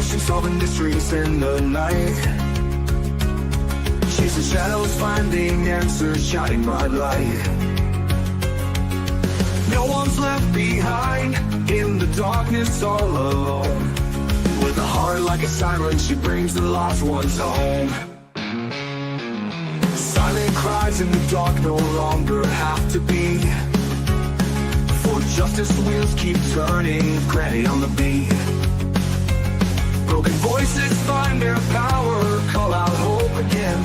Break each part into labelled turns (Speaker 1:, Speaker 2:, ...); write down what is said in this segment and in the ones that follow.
Speaker 1: investigation, solving mysteries in the night. Chasing shadows, finding answers, shining bright light. No one's left behind, in the darkness all alone. With a heart like a siren, she brings the lost ones home. Silent cries in the dark no longer have to be, for justice wheels keep turning, granny on the beat. Broken voices find their power, call out hope again.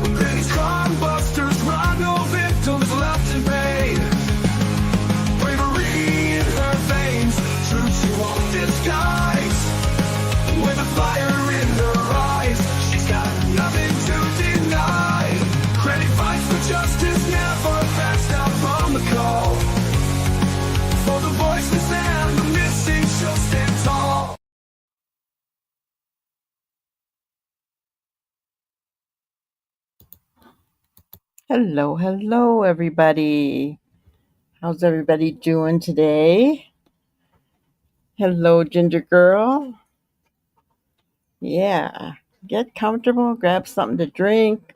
Speaker 1: When these crime busters run, no victims left in pain. Bravery in her veins, truth she won't disguise. With a fire in her eyes, she's got nothing to deny. Granny fights for justice, never backs down from the call. For the voiceless and the missing, she'll stand tall.
Speaker 2: Hello, everybody. How's everybody doing today? Hello, Ginger Girl. Yeah, get comfortable, grab something to drink,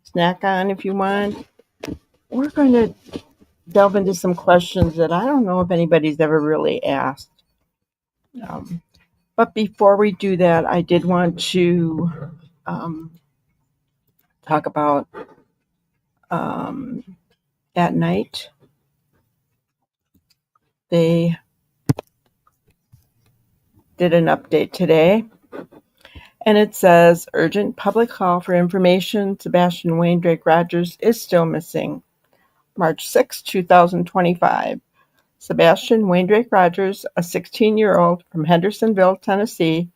Speaker 2: snack on if you want. We're going to delve into some questions that I don't know if anybody's ever really asked. But before we do that, I did want to talk about at night. They did an update today, and it says, urgent public call for information. Sebastian Wayne Drake Rogers is still missing. March 6, 2025. Sebastian Wayne Drake Rogers, a 16-year-old from Hendersonville, Tennessee,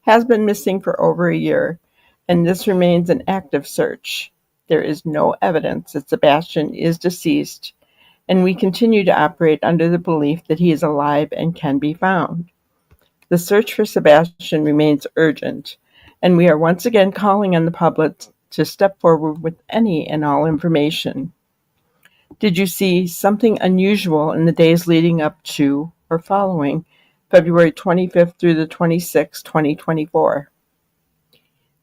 Speaker 2: has been missing for over a year, and this remains an active search. There is no evidence that Sebastian is deceased, and we continue to operate under the belief that he is alive and can be found. The search for Sebastian remains urgent, and we are once again calling on the public to step forward with any and all information. Did you see something unusual in the days leading up to or following February 25th through the 26th, 2024?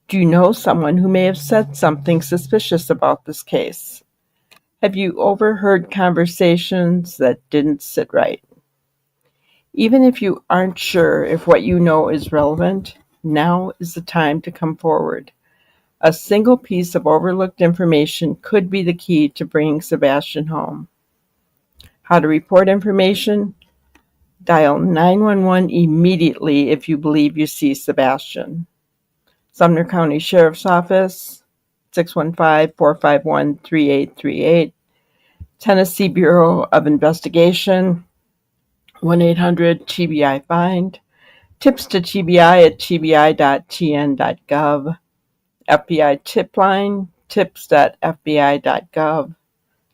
Speaker 2: Do you know someone who may have said something suspicious about this case? Have you overheard conversations that didn't sit right? Even if you aren't sure if what you know is relevant, now is the time to come forward. A single piece of overlooked information could be the key to bringing Sebastian home. How to report information? Dial 911 immediately if you believe you see Sebastian. Sumner County Sheriff's Office, 615-451-3838. Tennessee Bureau of Investigation, 1-800-TBI-FIND. Tips to TBI at tbi.tn.gov. FBI tip line, tips.fbi.gov.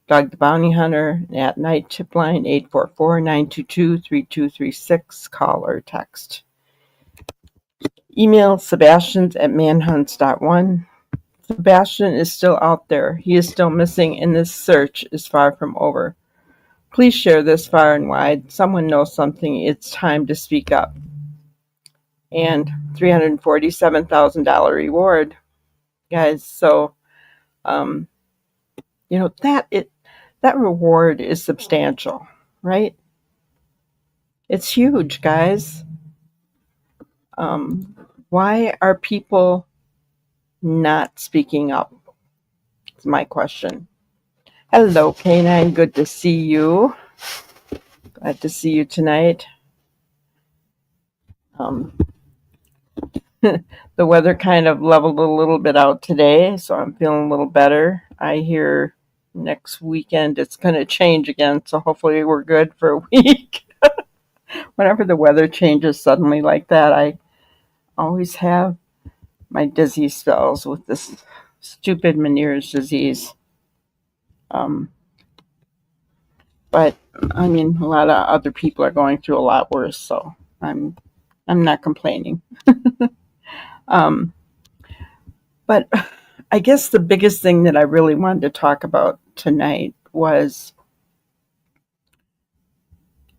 Speaker 2: Dog the Bounty Hunter, at night tip line, 844-922-3236. Call or text. Email sebastians@manhunts.one. Sebastian is still out there. He is still missing, and this search is far from over. Please share this far and wide. Someone knows something. It's time to speak up. And $347,000 reward, guys. So, that reward is substantial, right? It's huge, guys. Why are people not speaking up? It's my question. Hello, Canine. Good to see you. Glad to see you tonight. The weather kind of leveled a little bit out today, so I'm feeling a little better. I hear next weekend it's going to change again, so hopefully we're good for a week. Whenever the weather changes suddenly like that, I always have my dizzy spells with this stupid Meniere's disease. But I mean, a lot of other people are going through a lot worse, so I'm not complaining. But I guess the biggest thing that I really wanted to talk about tonight was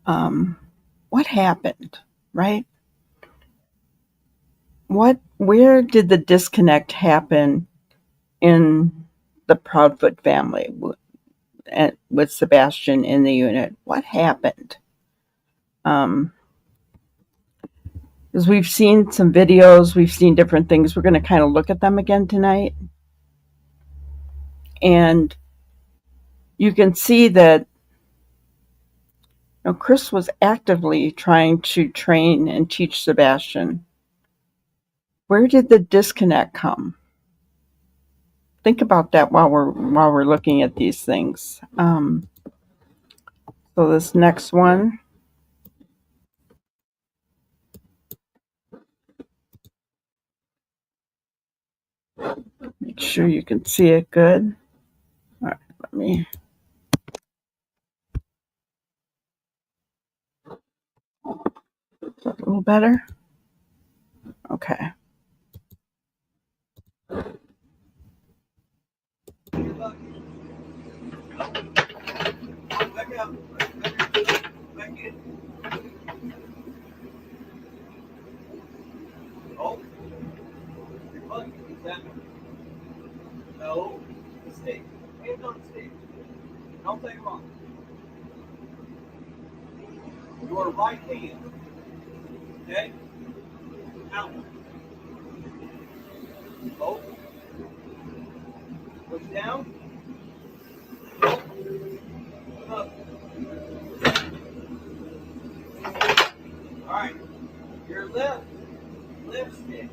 Speaker 2: what happened, right? where did the disconnect happen in the Proudfoot family with Sebastian in the unit? What happened? Because we've seen some videos, we've seen different things. We're going to kind of look at them again tonight. And you can see that Chris was actively trying to train and teach Sebastian. Where did the disconnect come? Think about that while we're looking at these things. So this next one, make sure you can see it good. All right, let me. Is that a little better? Okay.
Speaker 1: No, mistake. Hands on stick. Don't take them off. Your right hand. Okay? Out. Hold. Push down. Hold. Up. Alright. Your left stick.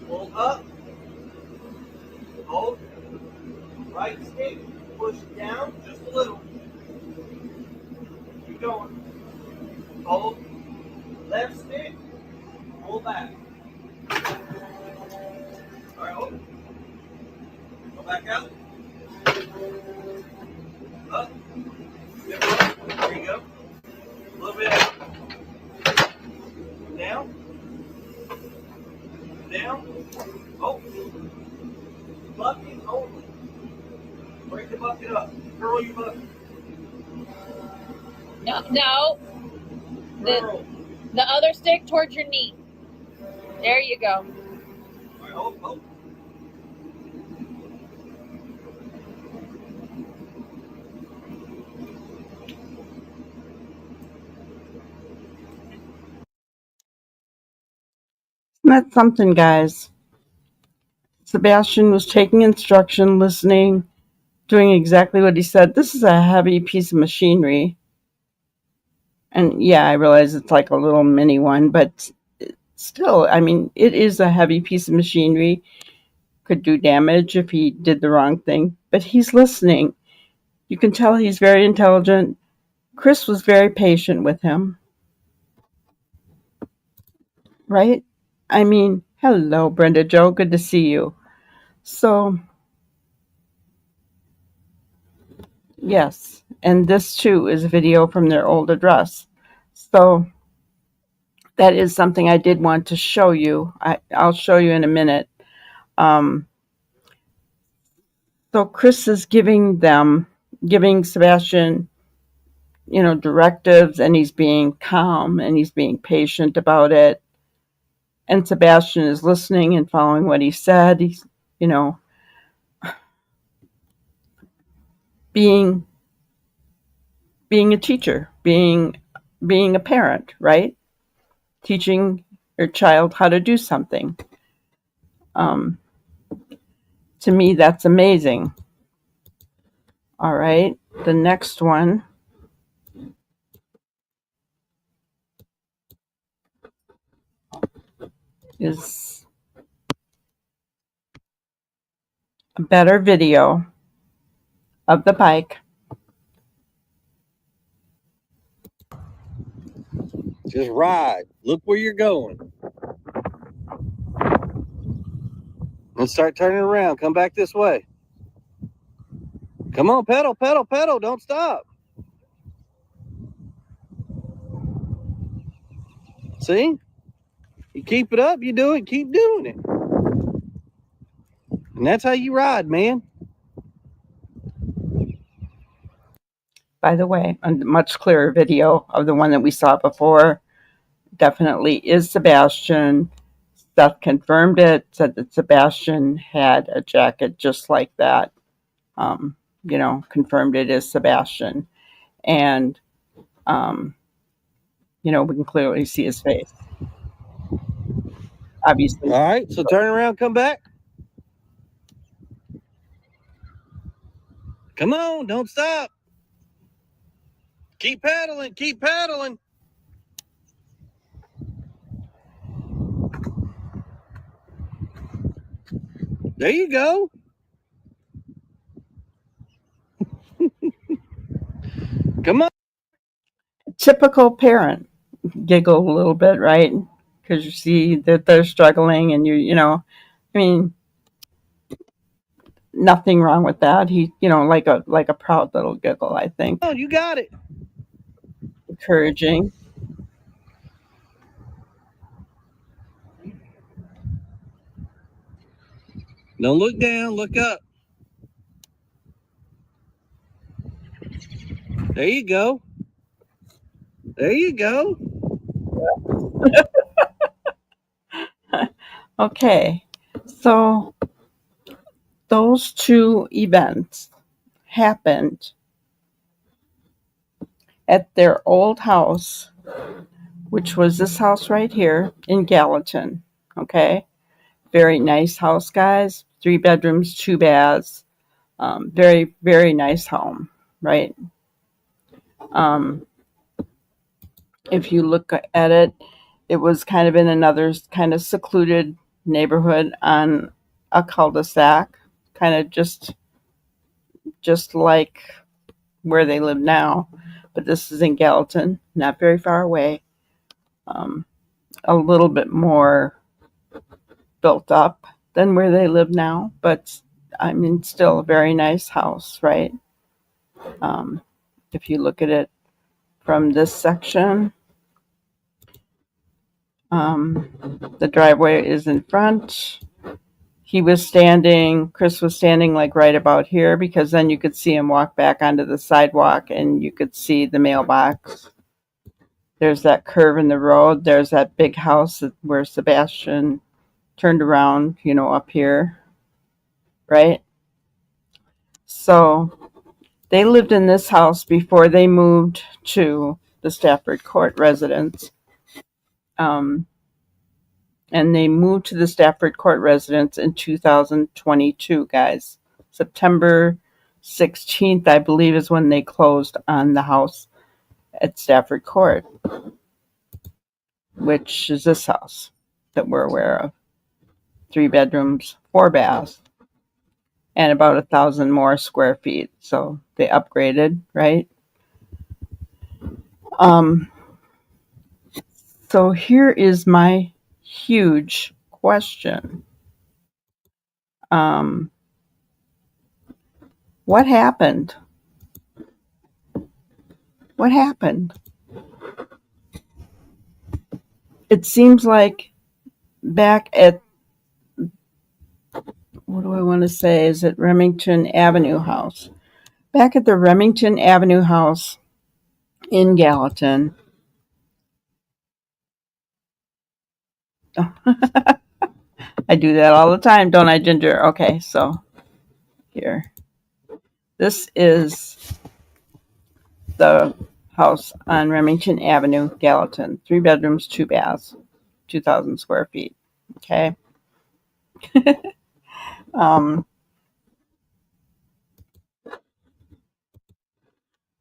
Speaker 1: Pull up. Hold. Right stick. Push down just a little. Keep going. Hold. Left stick. Pull back. Alright, hold. Go back out. Up. Step up. There you go. A little bit out. Down. Down. Oh. Bucket only. Break the bucket up. Curl your bucket.
Speaker 3: No. The other stick towards your knee. There you go.
Speaker 1: All right, hold.
Speaker 2: That's something, guys. Sebastian was taking instruction, listening, doing exactly what he said. This is a heavy piece of machinery. And yeah, I realize it's like a little mini one, but still, I mean, it is a heavy piece of machinery. Could do damage if he did the wrong thing, but he's listening. You can tell he's very intelligent. Chris was very patient with him. Right? I mean, hello, Brenda Jo. Good to see you. So, yes. And this too is a video from their old address. So, that is something I did want to show you. I'll show you in a minute. So Chris is giving Sebastian, directives, and he's being calm and he's being patient about it. And Sebastian is listening and following what he said. He's, being a teacher, being a parent, right? Teaching your child how to do something. To me, that's amazing. All right, the next one is a better video of the bike.
Speaker 4: Just ride. Look where you're going. And start turning around. Come back this way. Come on, pedal, pedal, pedal. Don't stop. See? You keep it up, you do it, keep doing it. And that's how you ride, man.
Speaker 2: By the way, a much clearer video of the one that we saw before. Definitely is Sebastian. Seth confirmed it, said that Sebastian had a jacket just like that. Confirmed it is Sebastian. And, we can clearly see his face. Obviously.
Speaker 4: All right, so turn around, come back. Come on, don't stop. Keep paddling, keep paddling. There you go. Come on.
Speaker 2: Typical parent. Giggle a little bit, right? Because you see that they're struggling and I mean, nothing wrong with that. He, like a proud little giggle, I think.
Speaker 4: Oh, you got it.
Speaker 2: Encouraging.
Speaker 4: Don't look down, look up. There you go. There you go.
Speaker 2: Okay. So those two events happened at their old house, which was this house right here in Gallatin. Okay. Very nice house, guys. 3 bedrooms, 2 baths. Very, very nice home, right? If you look at it, it was kind of in another kind of secluded neighborhood on a cul-de-sac, kind of just like where they live now. But this is in Gallatin, not very far away. A little bit more built up than where they live now, but I mean, still a very nice house, right? If you look at it from this section, the driveway is in front. Chris was standing like right about here, because then you could see him walk back onto the sidewalk and you could see the mailbox. There's that curve in the road. There's that big house where Sebastian turned around, up here, right? So they lived in this house before they moved to the Stafford Court residence. And they moved to the Stafford Court residence in 2022, guys. September 16th, I believe, is when they closed on the house at Stafford Court, which is this house that we're aware of. 3 bedrooms, 4 baths, and about 1,000 more square feet. So they upgraded, right? So here is my huge question. What happened? What happened? It seems like back at, what do I want to say? Is it Remington Avenue House? Back at the Remington Avenue House in Gallatin. Oh, I do that all the time, don't I, Ginger? Okay, so here. This is the house on Remington Avenue, Gallatin. 3 bedrooms, 2 baths, 2,000 square feet. Okay.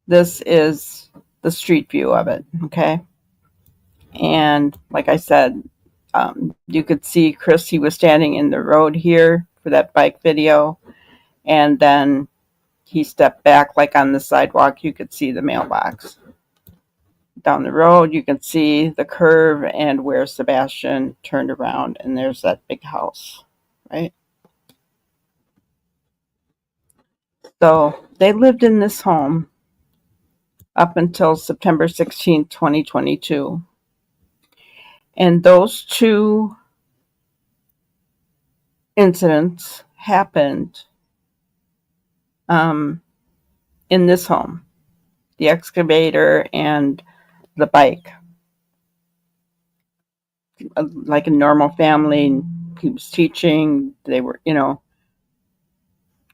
Speaker 2: This is the street view of it. Okay. And like I said, you could see Chris, he was standing in the road here for that bike video. And then he stepped back, like on the sidewalk, you could see the mailbox. Down the road, you can see the curve and where Sebastian turned around, and there's that big house, right? So they lived in this home up until September 16th, 2022. And those two incidents happened in this home, the excavator and the bike. like a normal family. He was teaching. They were,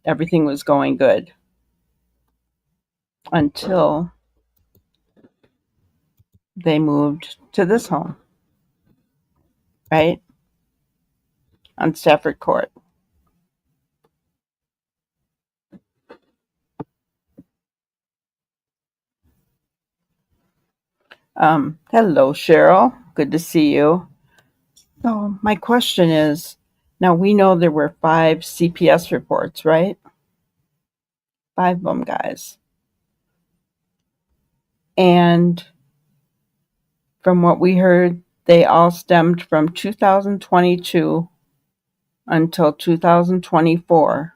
Speaker 2: everything was going good until they moved to this home, right? On Stafford Court. Hello, Cheryl. Good to see you. So, my question is, now we know there were 5 CPS reports, right? 5 of them, guys. And from what we heard, they all stemmed from 2022 until 2024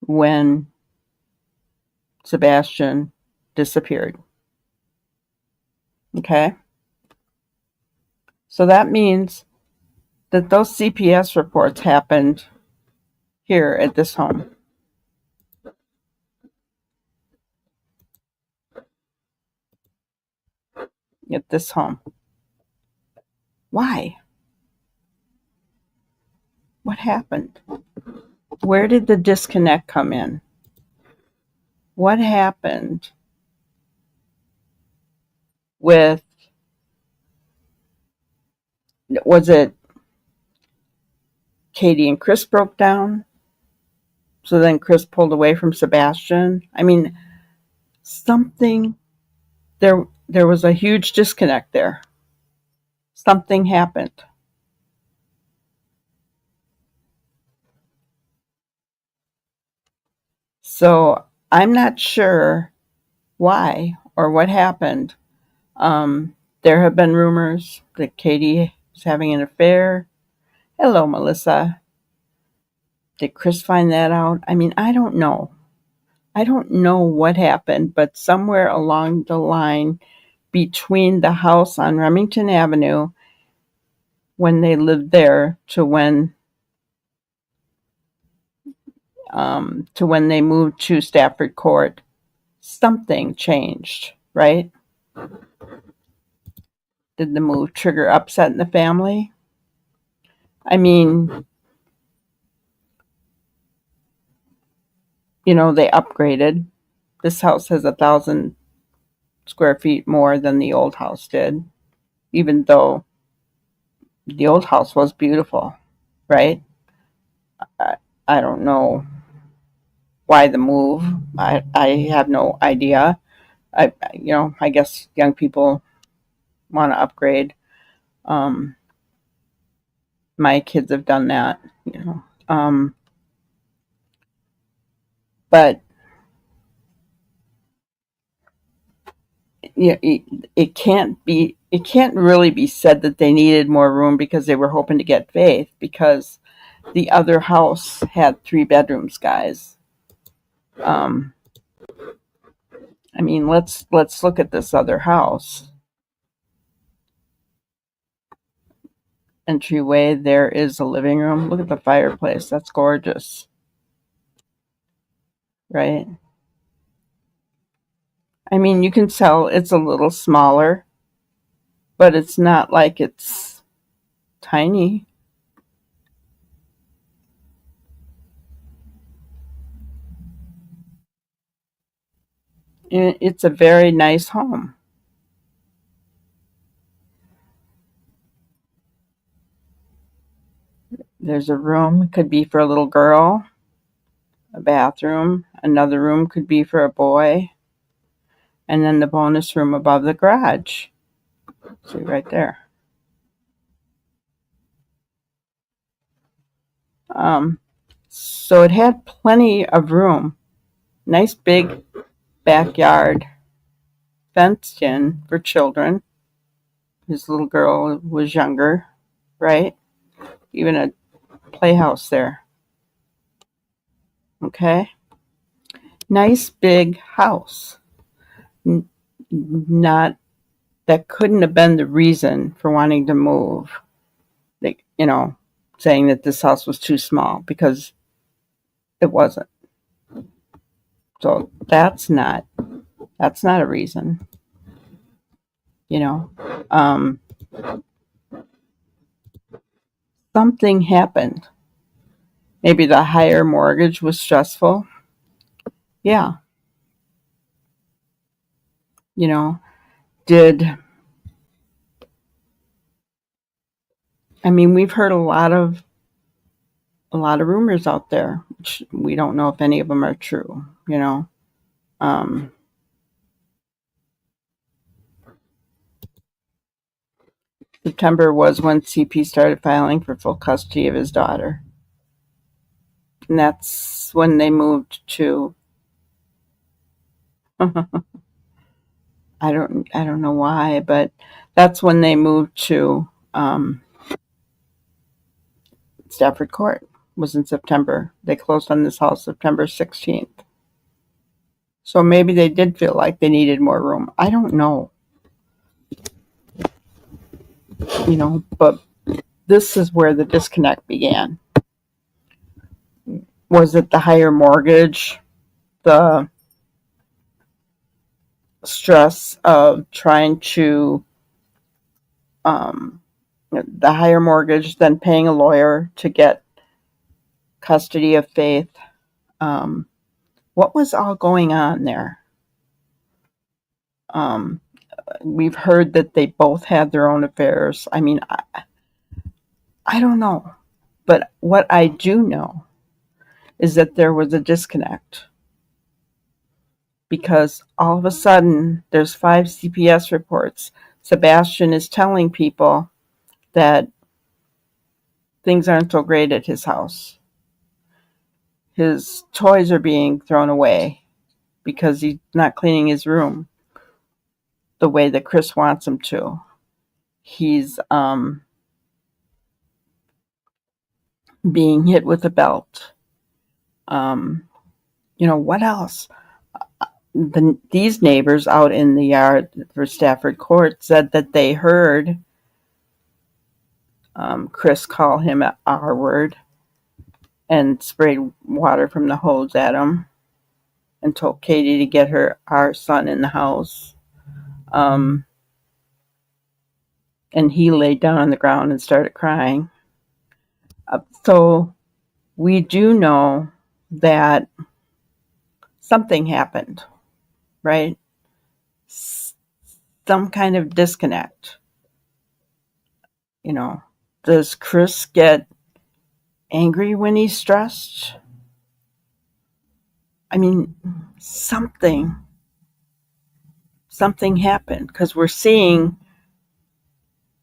Speaker 2: when Sebastian disappeared. Okay? So that means that those CPS reports happened here at this home. At this home. Why? What happened? Where did the disconnect come in? What happened with, was it Katie and Chris broke down? So then Chris pulled away from Sebastian? I mean, something, there was a huge disconnect there. Something happened. So I'm not sure why or what happened. There have been rumors that Katie is having an affair. Hello, Melissa. Did Chris find that out? I mean, I don't know. I don't know what happened, but somewhere along the line between the house on Remington Avenue when they lived there to when they moved to Stafford Court, something changed, right? Did the move trigger upset in the family? I mean, they upgraded. This house has 1,000 square feet more than the old house did, even though the old house was beautiful, right? I don't know why the move. I have no idea. I guess young people want to upgrade. My kids have done that, but it can't really be said that they needed more room because they were hoping to get Faith, because the other house had 3 bedrooms, guys. I mean, let's look at this other house. Entryway, there is a living room. Look at the fireplace. That's gorgeous. Right? I mean, you can tell it's a little smaller, but it's not like it's tiny. It's a very nice home. There's a room, it could be for a little girl, a bathroom, another room could be for a boy, and then the bonus room above the garage. See right there. So it had plenty of room. Nice big backyard, fenced in for children. His little girl was younger, right? Even a playhouse there. Okay? Nice big house. Not, that couldn't have been the reason for wanting to move. Like, saying that this house was too small, because it wasn't. So that's not a reason. something happened. Maybe the higher mortgage was stressful. Yeah. You know, did, I mean, we've heard a lot of rumors out there, which we don't know if any of them are true, you know. Um, September was when CP started filing for full custody of his daughter. And that's when they moved to I don't know why, but that's when they moved to Stafford Court. Was in September. They closed on this house September 16th. So maybe they did feel like they needed more room. I don't know. You know, but this is where the disconnect began. Was it the higher mortgage, the stress of trying to the higher mortgage, then paying a lawyer to get custody of Faith? What was all going on there? Um, we've heard that they both had their own affairs. I mean, I don't know. But what I do know is that there was a disconnect because all of a sudden there's 5 CPS reports. Sebastian is telling people that things aren't so great at his house. His toys are being thrown away because he's not cleaning his room the way that Chris wants him to. He's being hit with a belt. You know, what else? These neighbors out in the yard for Stafford Court said that they heard Chris call him an R word and sprayed water from the hose at him and told Katie to get our son in the house. And he laid down on the ground and started crying. So we do know that something happened, right? Some kind of disconnect. You know, does Chris get angry when he's stressed? I mean, something happened because we're seeing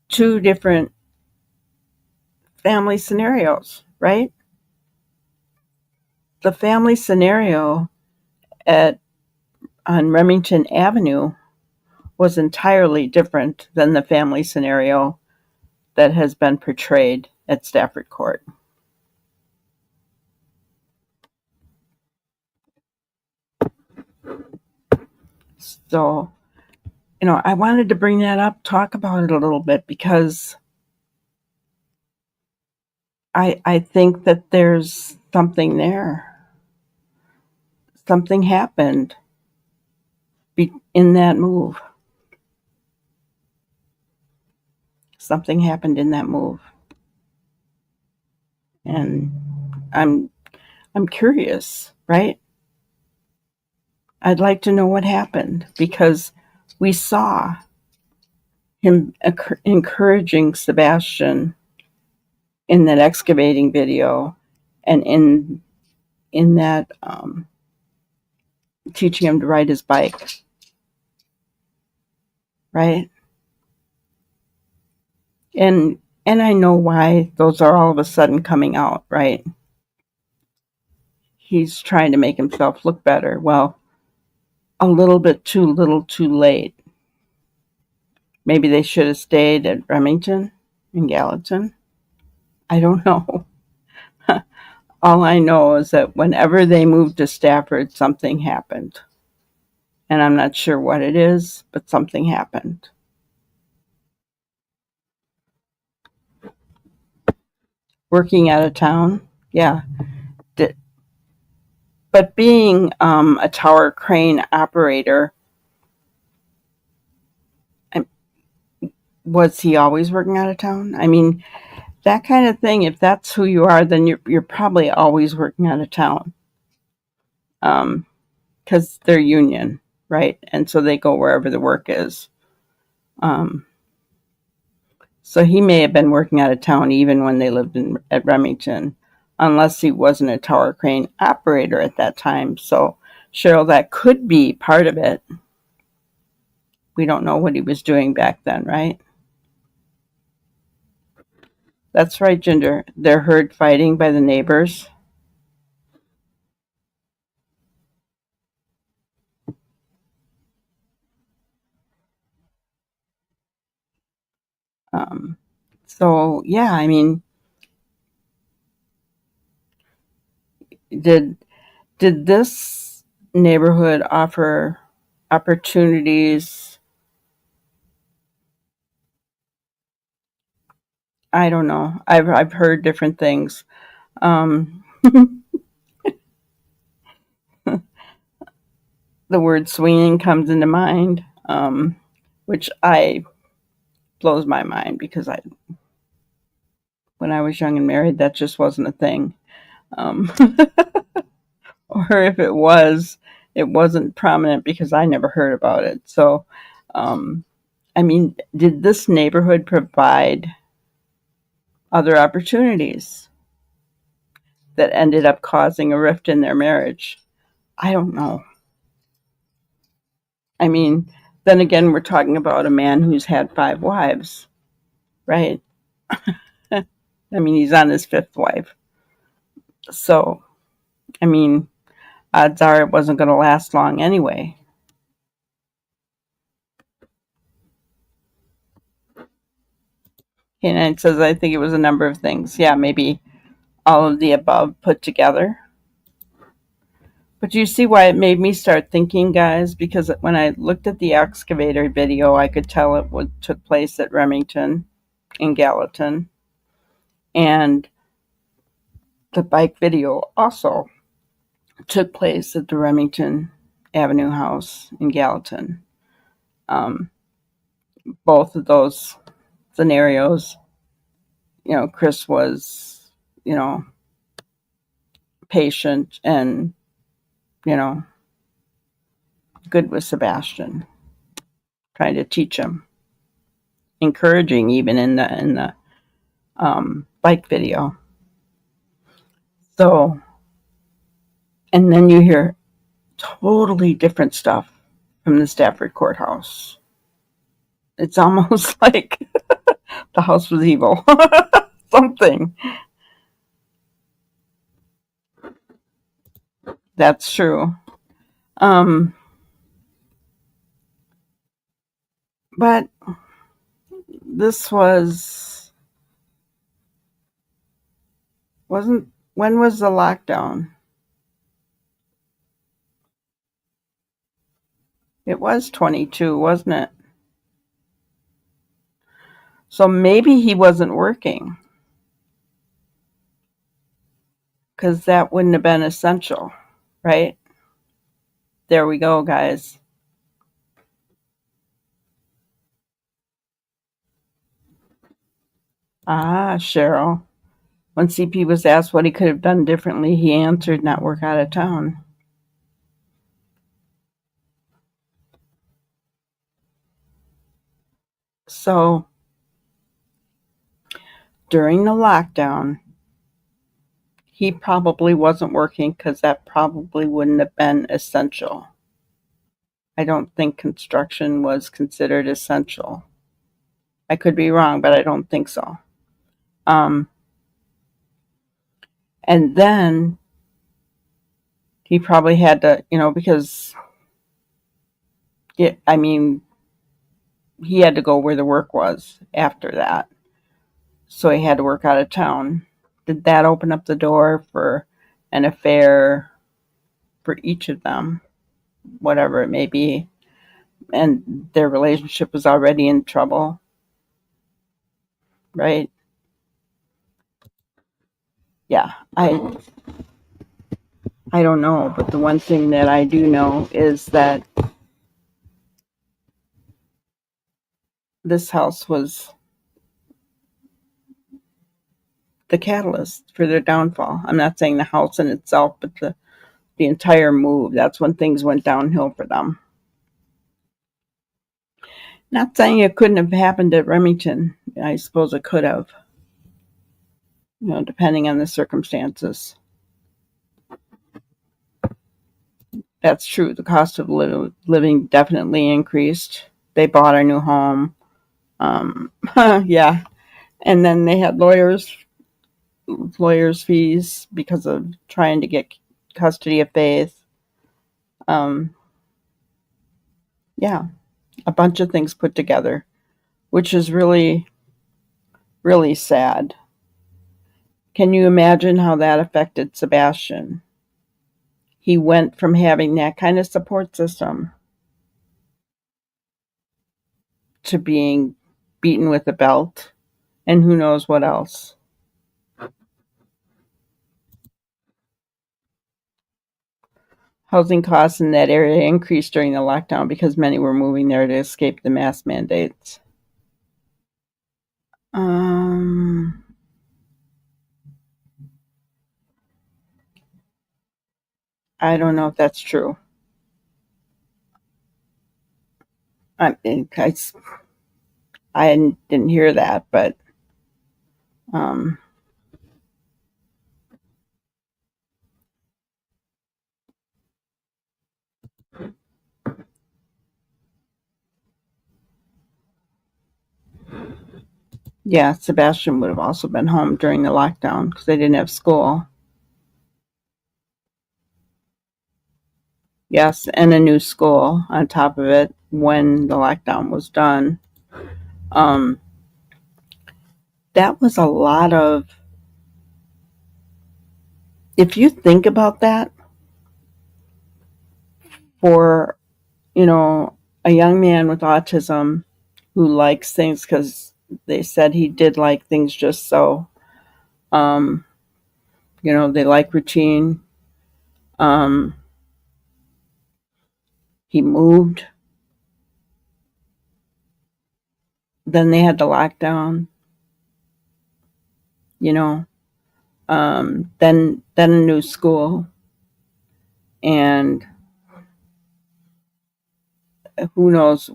Speaker 2: 2 different family scenarios, right? The family scenario on Remington Avenue was entirely different than the family scenario that has been portrayed at Stafford Court. So, you know, I wanted to bring that up, talk about it a little bit, because I think that there's something there. Something happened in that move. Something happened in that move. And I'm curious, right? I'd like to know what happened because we saw him encouraging Sebastian in that excavating video and in that teaching him to ride his bike, right? And I know why those are all of a sudden coming out, right? He's trying to make himself look better. Well, a little bit too little too late. Maybe they should have stayed at Remington in Gallatin. I don't know. All I know is that whenever they moved to Stafford, something happened. And I'm not sure what it is, but something happened. Working out of town, yeah. But being a tower crane operator, was he always working out of town? I mean, that kind of thing, if that's who you are, then you're probably always working out of town. Because they're union, right? And so they go wherever the work is. So he may have been working out of town even when they lived at Remington, unless he wasn't a tower crane operator at that time. So, Cheryl, that could be part of it. We don't know what he was doing back then, right? That's right, Ginger. They're heard fighting by the neighbors. Um, so, yeah, I mean, did this neighborhood offer opportunities? I don't know. I've heard different things. Um, the word swinging comes into mind, which I blows my mind because when I was young and married, that just wasn't a thing. Um, or if it wasn't prominent because I never heard about it. So, um, I mean, did this neighborhood provide other opportunities that ended up causing a rift in their marriage? I don't know. I mean, then again, we're talking about a man who's had 5 wives, right? I mean, he's on his 5th wife. So, I mean, odds are it wasn't going to last long anyway. And it says, I think it was a number of things. Yeah, maybe all of the above put together. But you see why it made me start thinking, guys? Because when I looked at the excavator video, I could tell it took place at Remington in Gallatin. And the bike video also took place at the Remington Avenue house in Gallatin. Both of those scenarios, Chris was, patient and, good with Sebastian, trying to teach him, encouraging even in the bike video. So, and then you hear totally different stuff from the Stafford courthouse. It's almost like the house was evil. Something. That's true. But this wasn't, when was the lockdown? It was 22, wasn't it? So maybe he wasn't working because that wouldn't have been essential, right? There we go, guys. Ah, Cheryl. When CP was asked what he could have done differently, he answered, not work out of town. So during the lockdown, he probably wasn't working because that probably wouldn't have been essential. I don't think construction was considered essential. I could be wrong, but I don't think so. And then he probably had to, because I mean, he had to go where the work was after that. So he had to work out of town. Did that open up the door for an affair for each of them, whatever it may be? And their relationship was already in trouble, right? Yeah, I don't know, but the one thing that I do know is that this house was the catalyst for their downfall. I'm not saying the house in itself, but the entire move. That's when things went downhill for them. Not saying it couldn't have happened at Remington. I suppose it could have, depending on the circumstances. That's true. The cost of living definitely increased. They bought a new home. Yeah. And then they had lawyers fees because of trying to get custody of Faith. Yeah, a bunch of things put together, which is really, really sad. Can you imagine how that affected Sebastian? He went from having that kind of support system to being beaten with a belt and who knows what else. Housing costs in that area increased during the lockdown because many were moving there to escape the mask mandates. I don't know if that's true. I didn't hear that, but yeah, Sebastian would have also been home during the lockdown because they didn't have school. Yes, and a new school on top of it when the lockdown was done. That was a lot of, if you think about that, for, a young man with autism who likes things because they said he did like things just so, they like routine. He moved. Then they had the lockdown, then a new school, and who knows?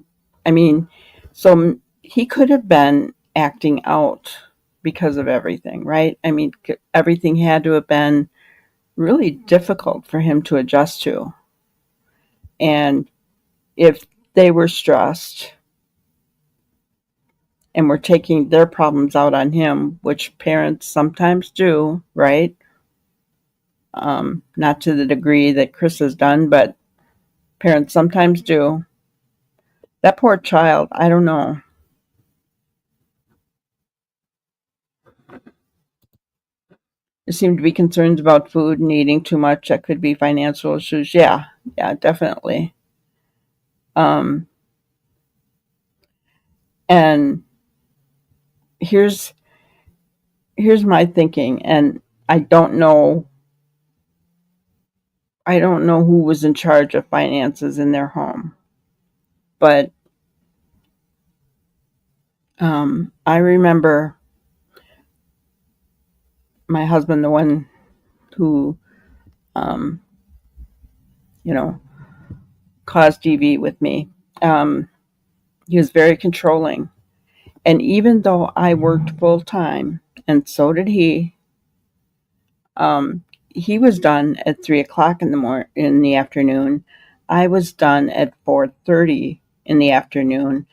Speaker 2: I mean, so he could have been acting out because of everything, right? I mean, everything had to have been really difficult for him to adjust to. And if they were stressed and were taking their problems out on him, which parents sometimes do, right? Not to the degree that Chris has done, but parents sometimes do. That poor child, I don't know. There seem to be concerns about food and eating too much. That could be financial issues. Yeah, definitely. And here's my thinking, and I don't know who was in charge of finances in their home, but I remember my husband, the one who, um, caused DV with me. He was very controlling, and even though I worked full time, and so did he was done at 3 o'clock in the afternoon. I was done at 4:30 in the afternoon.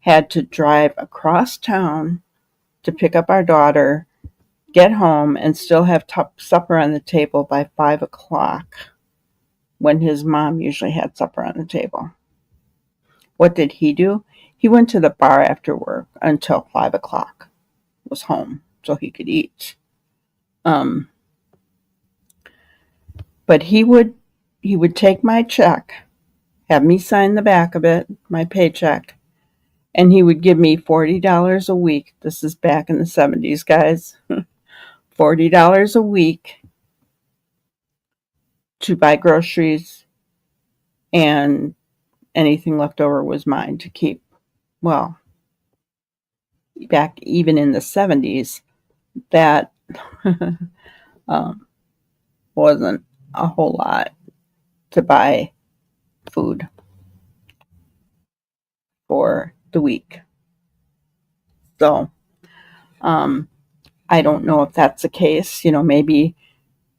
Speaker 2: Had to drive across town to pick up our daughter, get home, and still have supper on the table by 5 o'clock when his mom usually had supper on the table. What did he do? He went to the bar after work until 5 o'clock, was home so he could eat. But he would take my check, have me sign the back of it, my paycheck, and he would give me $40 a week. This is back in the 70s, guys. $40 a week to buy groceries, and anything left over was mine to keep. Well, back even in the 70s, that wasn't a whole lot to buy food for the week. So I don't know if that's the case. Maybe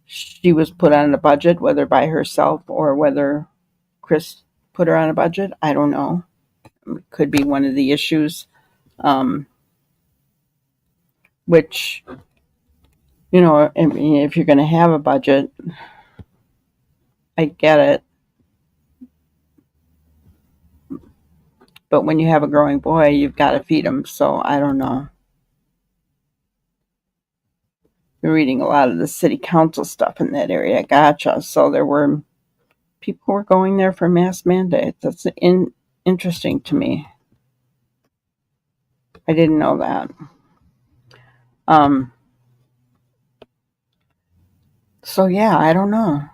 Speaker 2: she was put on a budget, whether by herself or whether Chris put her on a budget. I don't know. It could be one of the issues. Which, I mean, if you're going to have a budget, I get it. But when you have a growing boy, you've got to feed him. So I don't know. You're reading a lot of the city council stuff in that area. Gotcha. So people were going there for mass mandates. That's interesting to me. I didn't know that. So yeah, I don't know.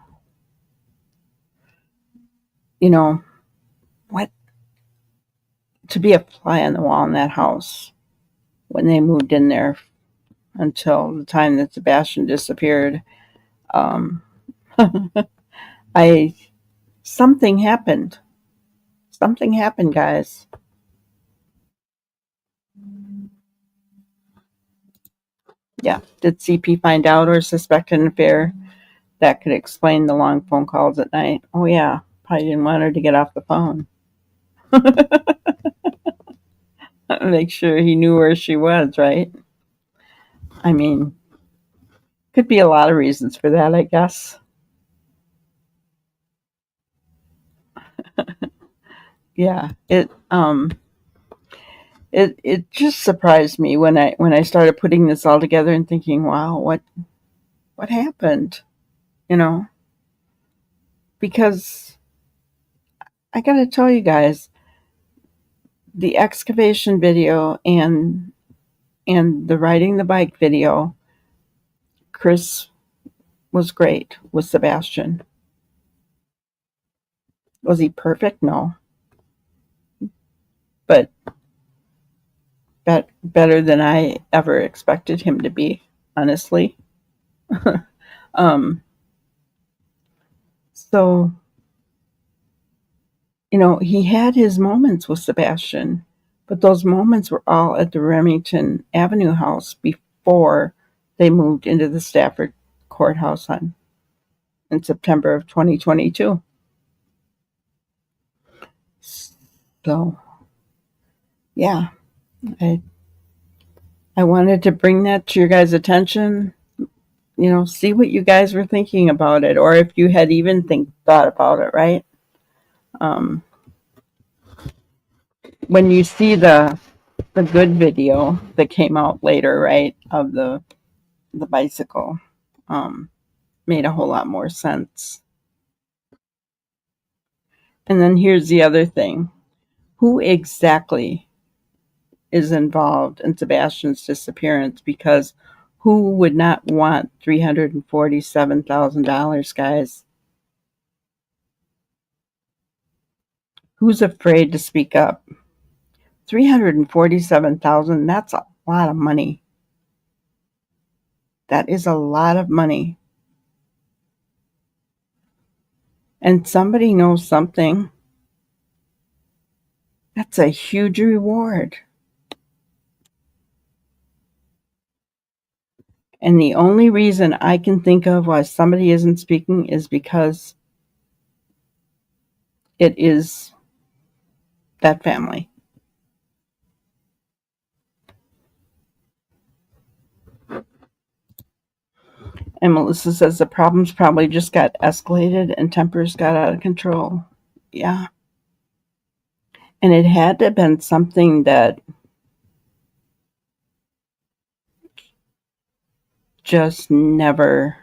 Speaker 2: What to be a fly on the wall in that house when they moved in there until the time that Sebastian disappeared. Um, I something happened. Something happened, guys. Yeah. Did CP find out or suspect an affair? That could explain the long phone calls at night. Oh yeah, probably didn't want her to get off the phone. Make sure he knew where she was, right? I mean, could be a lot of reasons for that, I guess. Yeah, it just surprised me when I started putting this all together and thinking, wow, what happened? You know, because I got to tell you guys, the excavation video and the riding the bike video, Chris was great with Sebastian. Was he perfect? No, but better than I ever expected him to be, honestly. um, so he had his moments with Sebastian, but those moments were all at the Remington Avenue house before they moved into the Stafford courthouse in September of 2022. So, yeah, I I wanted to bring that to your guys' attention. See what you guys were thinking about it, or if you had even thought about it, right? Um, when you see the good video that came out later, right, of the bicycle, um, made a whole lot more sense. And then here's the other thing: who exactly is involved in Sebastian's disappearance? Because who would not want $347,000, guys? Who's afraid to speak up? 347,000, that's a lot of money. That is a lot of money. And somebody knows something. That's a huge reward. And the only reason I can think of why somebody isn't speaking is because it is that family. And Melissa says the problems probably just got escalated and tempers got out of control. Yeah. And it had to have been something that just never,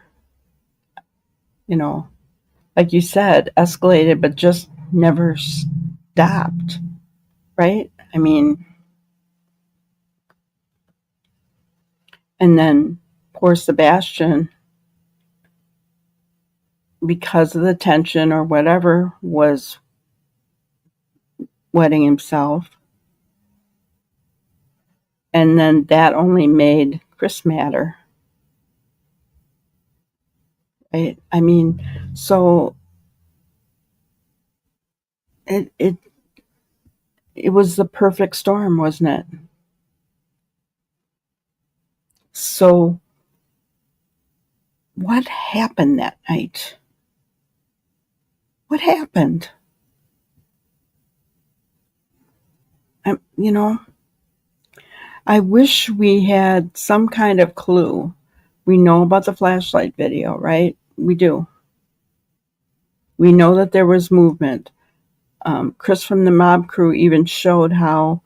Speaker 2: like you said, escalated, but just never stopped, right? I mean, and then poor Sebastian, because of the tension or whatever, was wetting himself. And then that only made Chris madder. right? I mean, so it was the perfect storm, wasn't it? So what happened that night? What happened? You know, I wish we had some kind of clue. We know about the flashlight video, right? We do. We know that there was movement. Chris from the mob crew even showed how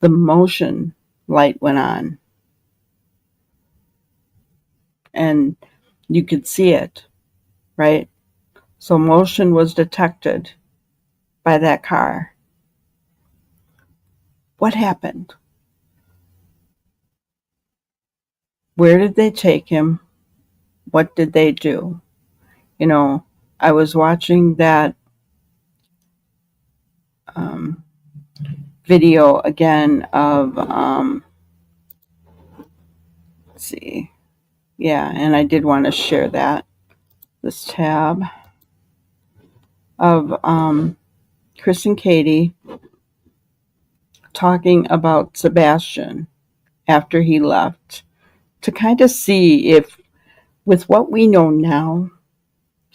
Speaker 2: the motion light went on, and you could see it, right? So motion was detected by that car. What happened? Where did they take him? What did they do? You know, I was watching that um, video again of, let's see, yeah, and I did want to share that, this tab of Chris and Katie talking about Sebastian after he left, to kind of see if, with what we know now,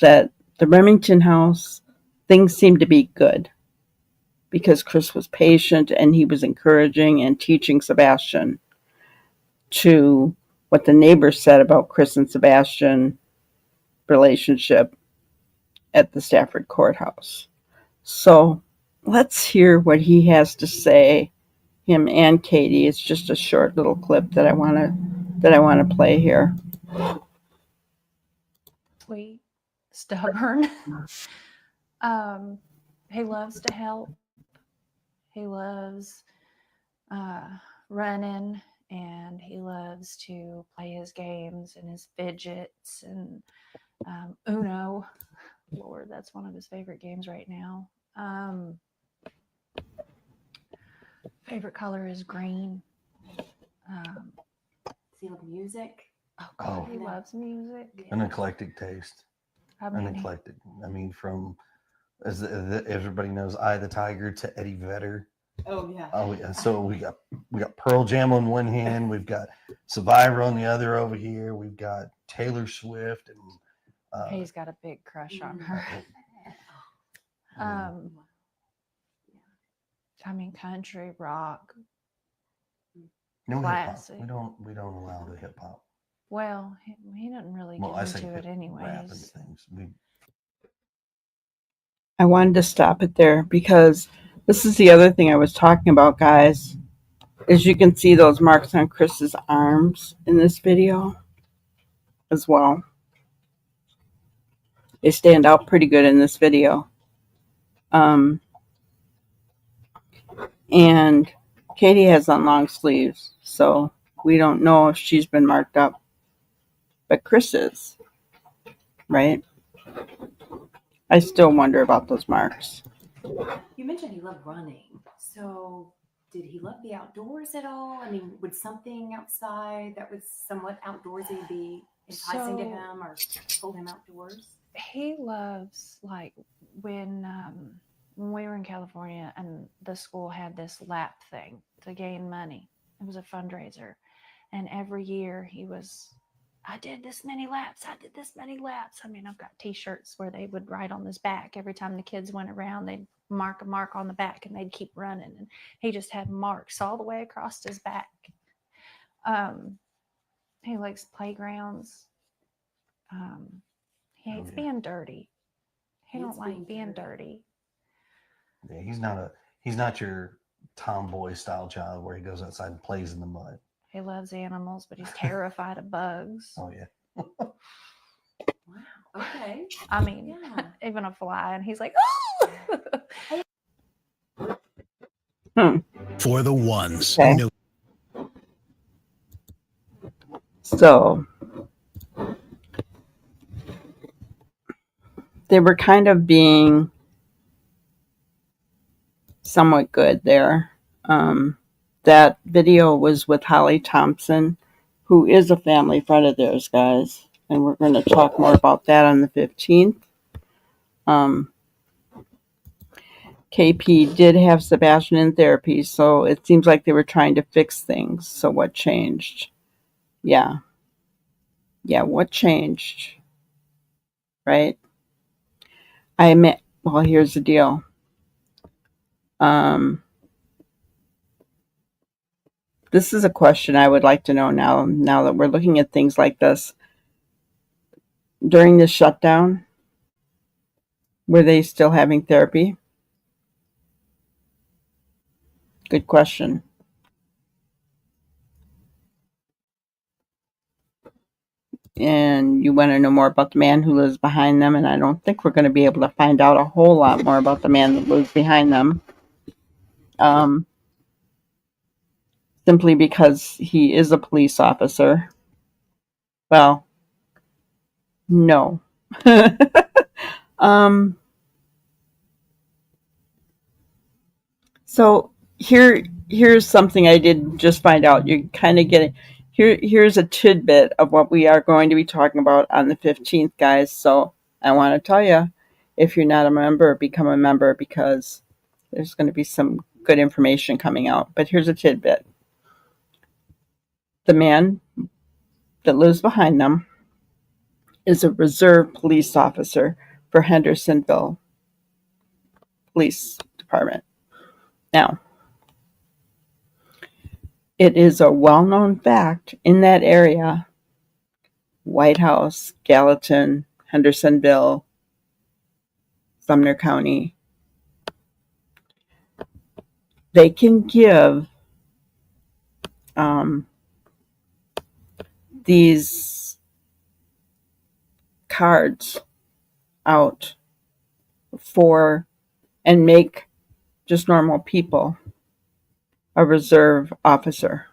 Speaker 2: that the Remington house, things seemed to be good because Chris was patient and he was encouraging and teaching Sebastian, to what the neighbors said about Chris and Sebastian relationship at the Stafford courthouse. So let's hear what he has to say, him and Katie. It's just a short little clip that I want to play here.
Speaker 5: Sweet, stubborn. He loves to help. He loves running, and he loves to play his games and his fidgets and Uno. Lord, that's one of his favorite games right now. Favorite color is green.
Speaker 6: Does he love music?
Speaker 5: Oh, God,
Speaker 4: Oh.
Speaker 5: he loves music.
Speaker 4: An eclectic taste.
Speaker 5: How
Speaker 4: An
Speaker 5: many?
Speaker 4: eclectic. I mean, from, as everybody knows, Eye of the Tiger to Eddie Vedder.
Speaker 6: Oh yeah.
Speaker 4: Oh yeah. So we got Pearl Jam on one hand, we've got Survivor on the other over here, we've got Taylor Swift, and
Speaker 5: He's got a big crush on her. I mean, country, rock,
Speaker 4: no hip hop.
Speaker 5: classic.
Speaker 4: We don't allow the hip hop.
Speaker 5: Well, he doesn't really
Speaker 4: Well, I
Speaker 5: get
Speaker 4: say
Speaker 5: into it
Speaker 4: rap and
Speaker 5: anyways.
Speaker 4: things.
Speaker 2: I wanted to stop it there because this is the other thing I was talking about, guys. Is you can see those marks on Chris's arms in this video as well. They stand out pretty good in this video. And Katie has on long sleeves, so we don't know if she's been marked up. But Chris is, right? I still wonder about those marks.
Speaker 6: You mentioned he loved running. So did he love the outdoors at all? I mean, would something outside that was somewhat outdoorsy be enticing to him or pull him outdoors?
Speaker 5: He loves, like, when we were in California and the school had this lap thing to gain money. It was a fundraiser. And every year he was, I did this many laps. I did this many laps. I mean, I've got t-shirts where they would write on his back. Every time the kids went around, they'd mark a mark on the back and they'd keep running. And he just had marks all the way across his back. He likes playgrounds. He hates being dirty. He don't like being dirty.
Speaker 4: Yeah, he's not your tomboy style child where he goes outside and plays in the mud.
Speaker 5: He loves animals, but he's terrified of bugs.
Speaker 4: Oh yeah.
Speaker 6: Wow. Okay.
Speaker 5: I mean,
Speaker 6: Yeah.
Speaker 5: even a fly, and he's like,
Speaker 2: Oh!
Speaker 7: For the ones
Speaker 2: Okay.
Speaker 7: who know.
Speaker 2: So they were kind of being somewhat good there. That video was with Holly Thompson, who is a family friend of theirs, guys. and we're going to talk more about that on the 15th. KP did have Sebastian in therapy, so it seems like they were trying to fix things. So what changed? Yeah, what changed? Right? Well, here's the deal. This is a question I would like to know now that we're looking at things like this. During the shutdown, were they still having therapy? Good question. And you want to know more about the man who lives behind them, and I don't think we're going to be able to find out a whole lot more about the man that lives behind them. Simply because he is a police officer. Well, no. So here's something I did just find out. You're kind of getting here's a tidbit of what we are going to be talking about on the 15th, guys. So I want to tell you, if you're not a member, become a member, because there's going to be some good information coming out. But here's a tidbit. The man that lives behind them is a reserve police officer for Hendersonville Police Department. Now, it is a well-known fact in that area, White House, Gallatin, Hendersonville, Sumner County, they can give these cards out for and make just normal people a reserve officer.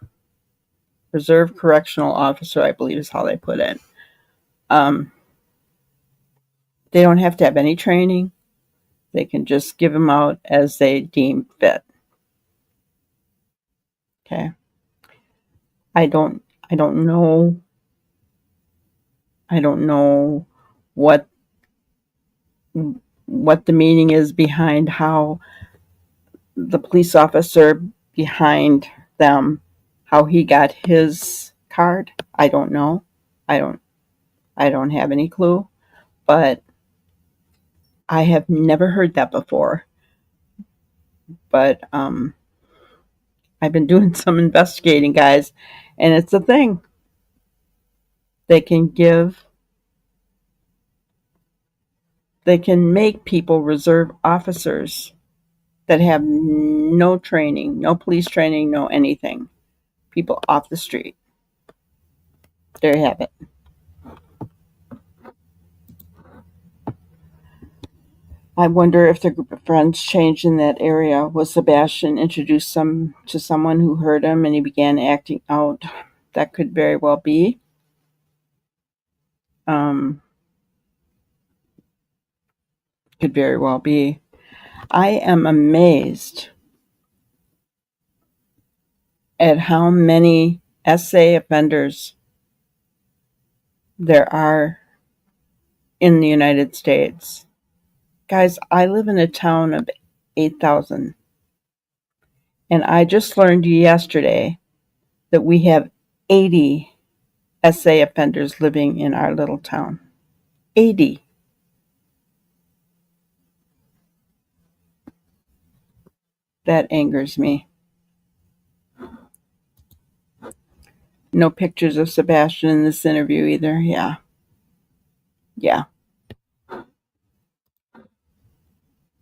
Speaker 2: Reserve correctional officer, I believe is how they put it. They don't have to have any training. They can just give them out as they deem fit. Okay. I don't know what the meaning is behind how the police officer behind them, how he got his card. I don't know. I don't have any clue, but I have never heard that before. But I've been doing some investigating, guys, and it's a thing. They can make people reserve officers that have no training, no police training, no anything. People off the street. There you have it. I wonder if the group of friends changed in that area. Was Sebastian introduced to someone who heard him and he began acting out? That could very well be. Could very well be. I am amazed at how many SA offenders there are in the United States. Guys, I live in a town of 8,000. And I just learned yesterday that we have 80 SA offenders living in our little town. 80. That angers me. No pictures of Sebastian in this interview either. Yeah.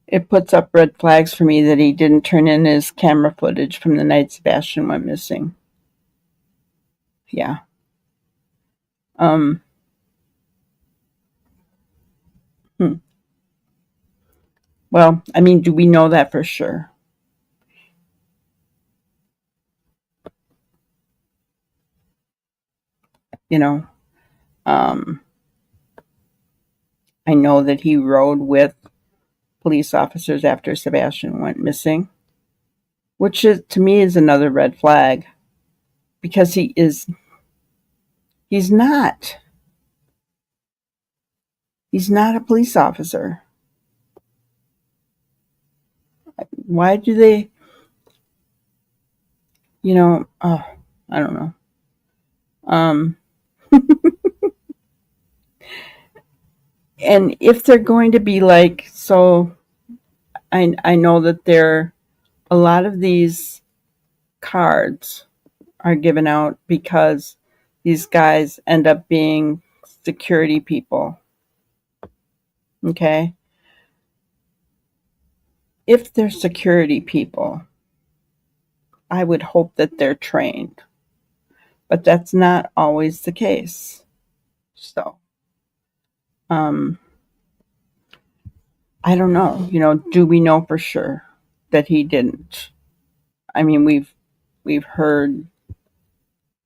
Speaker 2: It puts up red flags for me that he didn't turn in his camera footage from the night Sebastian went missing. Yeah. Well, I mean, do we know that for sure? You know, I know that he rode with police officers after Sebastian went missing, which is, to me, is another red flag, because he's not. He's not a police officer. Why do they, I don't know. And if they're going to be like, so I know that a lot of these cards are given out because these guys end up being security people. Okay? If they're security people, I would hope that they're trained. But that's not always the case. So, I don't know. Do we know for sure that he didn't? I mean, we've heard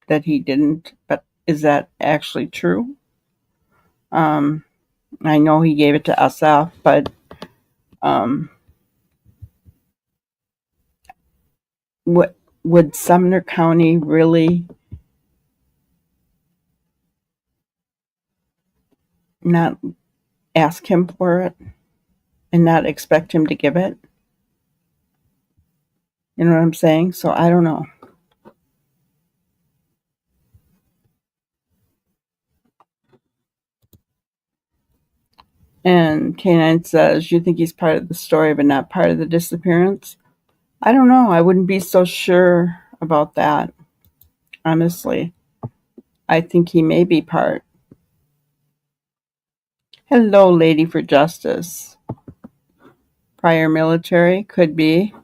Speaker 2: that he didn't, but is that actually true? I know he gave it to SF, but what would Sumner County really not ask him for it and not expect him to give it? You know what I'm saying? So I don't know. And K9 says, you think he's part of the story but not part of the disappearance? I don't know. I wouldn't be so sure about that, honestly. I think he may be part. Hello, Lady for Justice. Prior military, could be.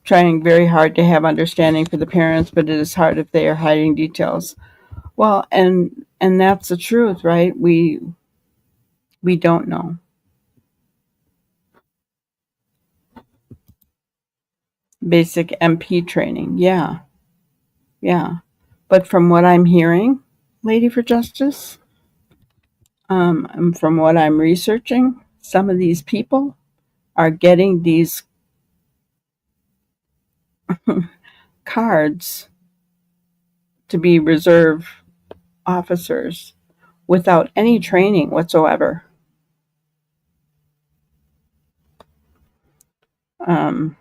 Speaker 2: Trying very hard to have understanding for the parents, but it is hard if they are hiding details. Well, and that's the truth, right? We don't know. Basic MP training, yeah. But from what I'm hearing, Lady for Justice, and from what I'm researching, some of these people are getting these cards to be reserve officers without any training whatsoever. And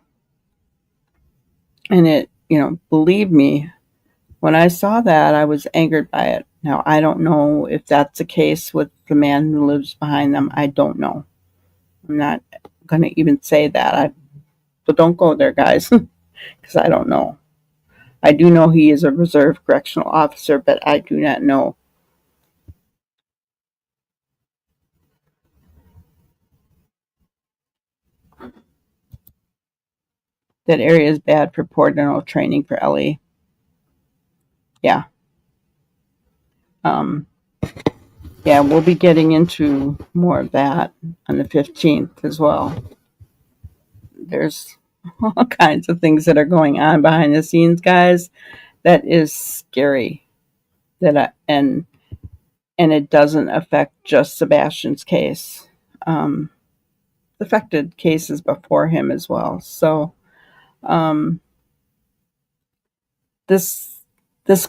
Speaker 2: it, believe me, when I saw that, I was angered by it. Now, I don't know if that's the case with the man who lives behind them. I don't know. I'm not going to even say that. So don't go there, guys, because I don't know. I do know he is a reserve correctional officer, but I do not know. That area is bad for poor dental training for Ellie. Yeah. Yeah, we'll be getting into more of that on the 15th as well. There's all kinds of things that are going on behind the scenes, guys. That is scary. And it doesn't affect just Sebastian's case. It affected cases before him as well. So this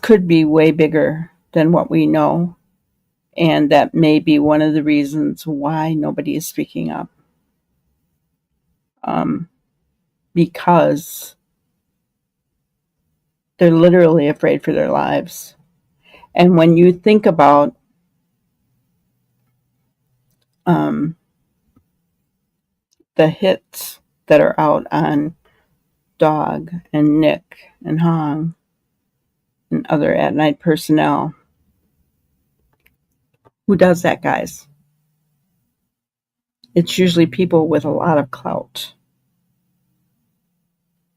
Speaker 2: could be way bigger than what we know, and that may be one of the reasons why nobody is speaking up. Because they're literally afraid for their lives. And when you think about the hits that are out on Dog and Nick and Hong and other at night personnel, who does that, guys? It's usually people with a lot of clout.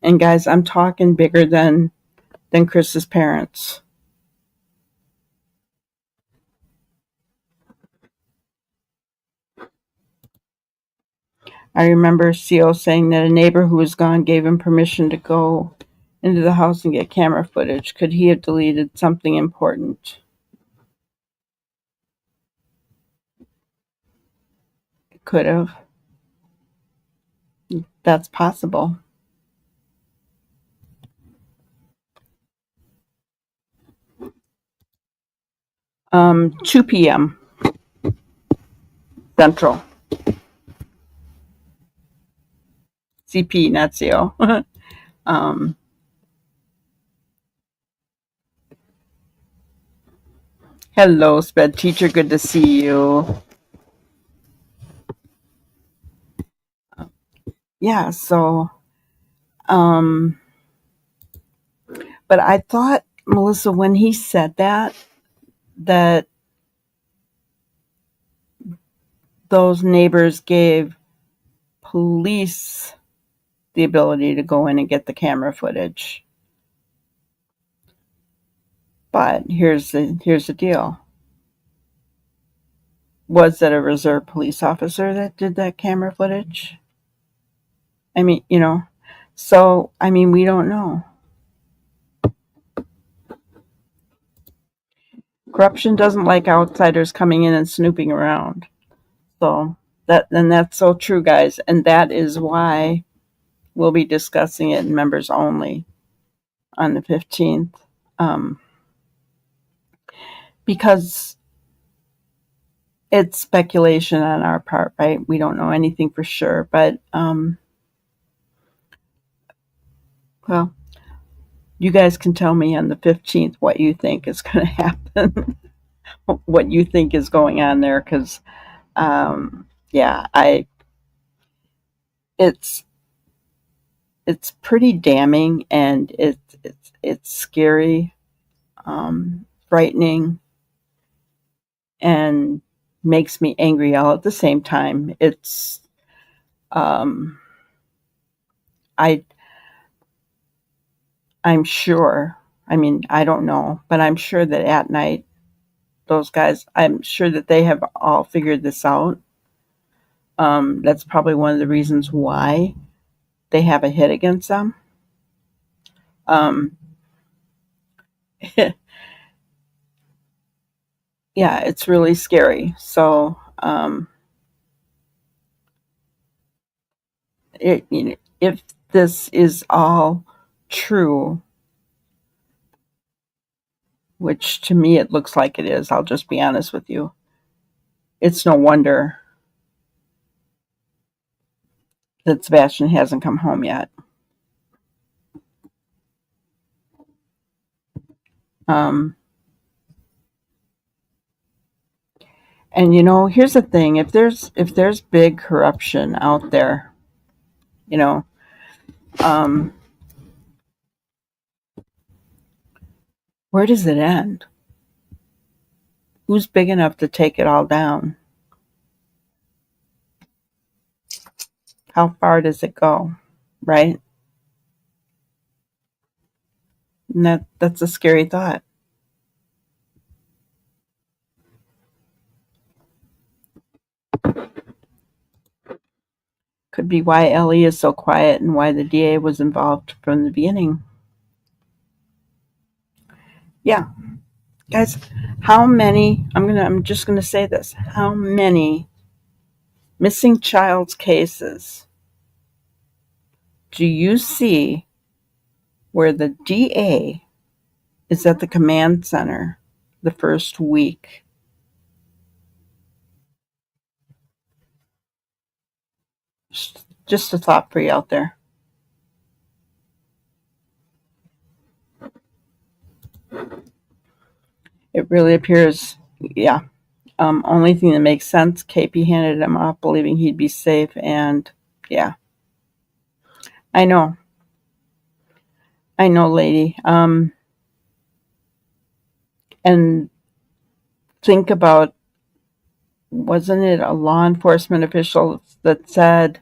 Speaker 2: And guys, I'm talking bigger than Chris's parents. I remember CO saying that a neighbor who was gone gave him permission to go into the house and get camera footage. Could he have deleted something important? Could have. That's possible. 2 p.m. Central. CP, not CO. Hello, sped teacher. Good to see you. Yeah, so, but I thought, Melissa, when he said that those neighbors gave police the ability to go in and get the camera footage. But here's the deal. Was it a reserve police officer that did that camera footage? I mean, so, we don't know. Corruption doesn't like outsiders coming in and snooping around. So that's so true, guys. And that is why we'll be discussing it in members only on the 15th. Because it's speculation on our part, right? We don't know anything for sure, but well, you guys can tell me on the 15th what you think is going to happen, what you think is going on there, because yeah, it's pretty damning, and it's scary, frightening, and makes me angry all at the same time. It's I'm sure, I don't know, but I'm sure that at night, those guys, I'm sure that they have all figured this out. That's probably one of the reasons why they have a hit against them. Yeah, it's really scary. So, if this is all true, which to me it looks like it is, I'll just be honest with you. It's no wonder that Sebastian hasn't come home yet. And here's the thing: if there's big corruption out there, where does it end? Who's big enough to take it all down? How far does it go? Right? And that's a scary thought. Could be why Ellie is so quiet and why the DA was involved from the beginning. Yeah. Guys, I'm just gonna say this. How many missing child's cases do you see where the DA is at the command center the first week? Just a thought for you out there. It really appears, yeah. Only thing that makes sense, KP handed him off believing he'd be safe, and yeah. I know, lady. And think about, wasn't it a law enforcement official that said,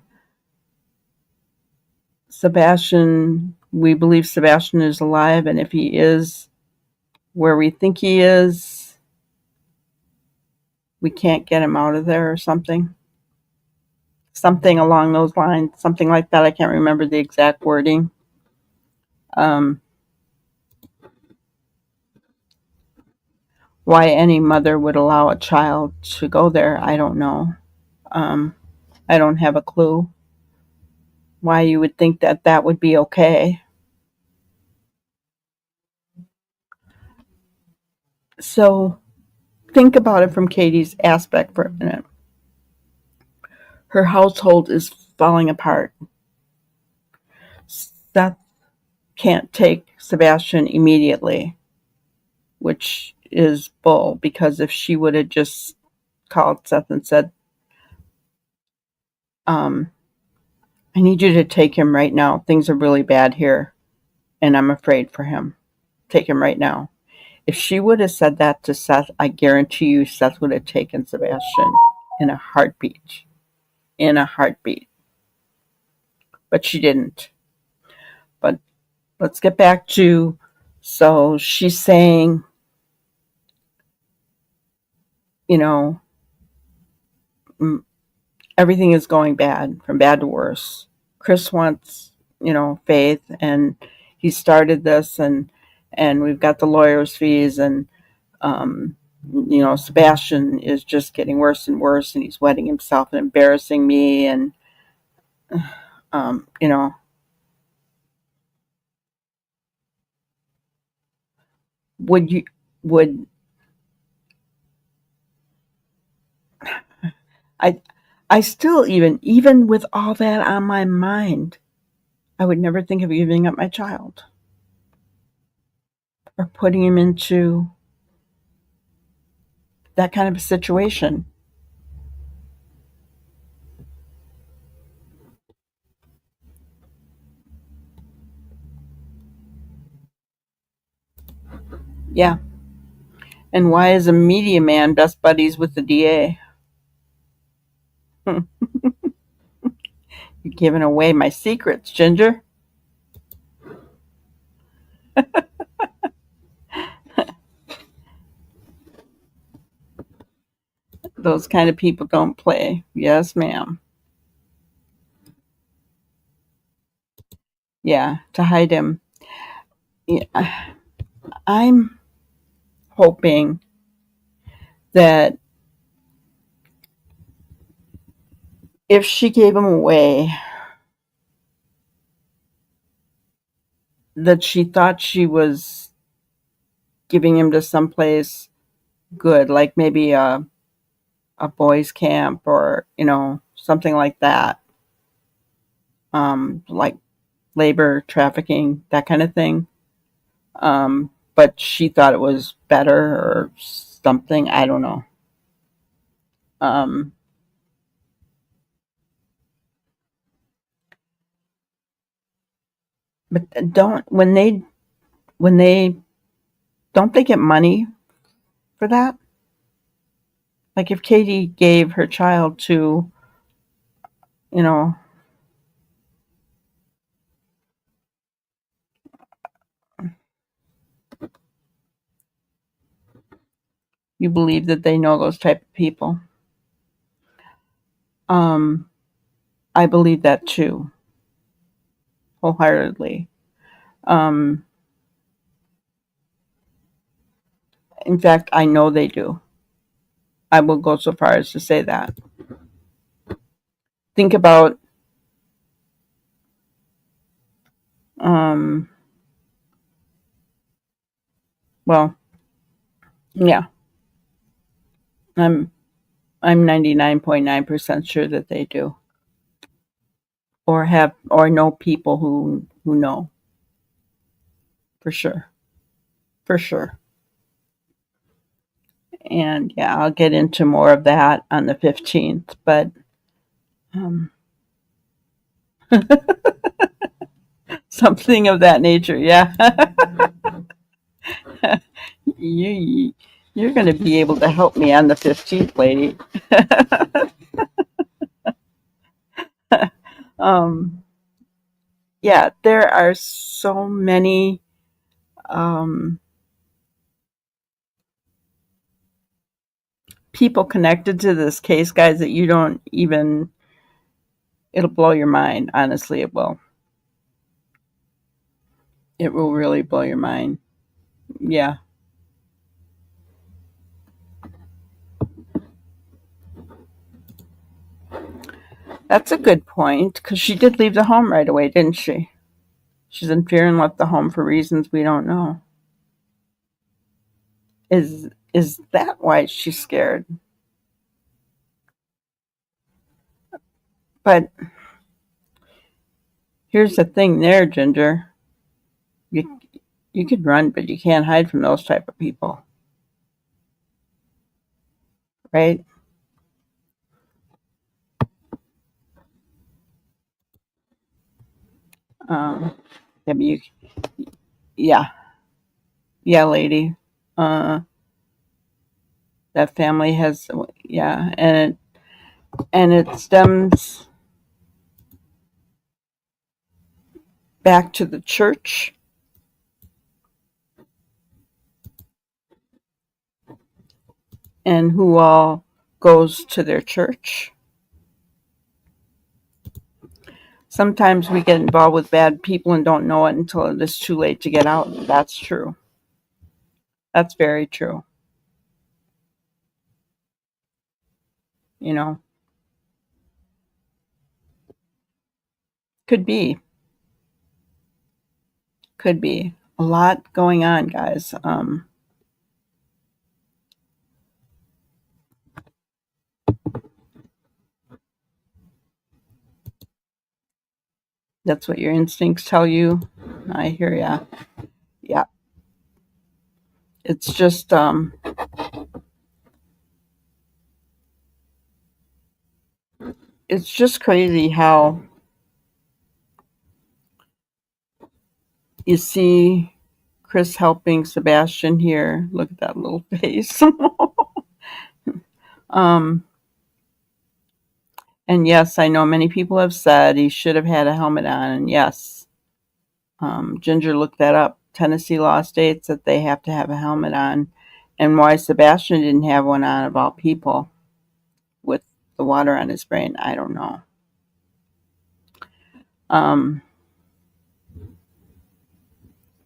Speaker 2: we believe Sebastian is alive, and if he is where we think he is, we can't get him out of there or something? Something along those lines, something like that. I can't remember the exact wording. Why any mother would allow a child to go there, I don't know. I don't have a clue why you would think that would be okay. So, think about it from Katie's aspect for a minute. Her household is falling apart. Seth can't take Sebastian immediately, which is bull, because if she would have just called Seth and said, I need you to take him right now. Things are really bad here, and I'm afraid for him. Take him right now. If she would have said that to Seth, I guarantee you Seth would have taken Sebastian in a heartbeat. In a heartbeat. But she didn't. But let's get back to, so she's saying, you know, everything is going bad, from bad to worse. Chris wants, faith, and he started this, and we've got the lawyer's fees, and Sebastian is just getting worse and worse, and he's wetting himself and embarrassing me, and would I still, even with all that on my mind, I would never think of giving up my child or putting him into that kind of a situation. Yeah. And why is a media man best buddies with the DA? You're giving away my secrets, Ginger. Those kind of people don't play. Yes, ma'am. Yeah, to hide him. Yeah, I'm hoping that if she gave him away, that she thought she was giving him to someplace good, like maybe a boys' camp, or something like that, like labor trafficking, that kind of thing. But she thought it was better or something. I don't know. Um, but when they don't they get money for that? Like if Katie gave her child to, you know, you believe that they know those type of people. I believe that too, wholeheartedly. Um, in fact, I know they do. I will go so far as to say that. Think about um, well, yeah. I'm 99.9% sure that they do, or know people who know, for sure, for sure. And yeah, I'll get into more of that on the 15th, but um, something of that nature. Yeah. you you're going to be able to help me on the 15th, lady. um, yeah, there are so many um, people connected to this case, guys, that you don't even, it'll blow your mind. Honestly, it will. It will really blow your mind. Yeah. That's a good point, because she did leave the home right away, didn't she? She's in fear and left the home for reasons we don't know. Is that why she's scared? But here's the thing there, Ginger. You could run, but you can't hide from those type of people, right? Um, yeah, but yeah, yeah, lady. Uh, that family has, yeah, and it stems back to the church and who all goes to their church. Sometimes we get involved with bad people and don't know it until it is too late to get out. That's true. That's very true. You know, could be. Could be. A lot going on, guys. That's what your instincts tell you. I hear ya. Yeah. It's just crazy how you see Chris helping Sebastian here. Look at that little face. um and yes, I know many people have said he should have had a helmet on, and yes, Ginger looked that up. Tennessee law states that they have to have a helmet on, and why Sebastian didn't have one on, of all people, with the water on his brain, I don't know. Um,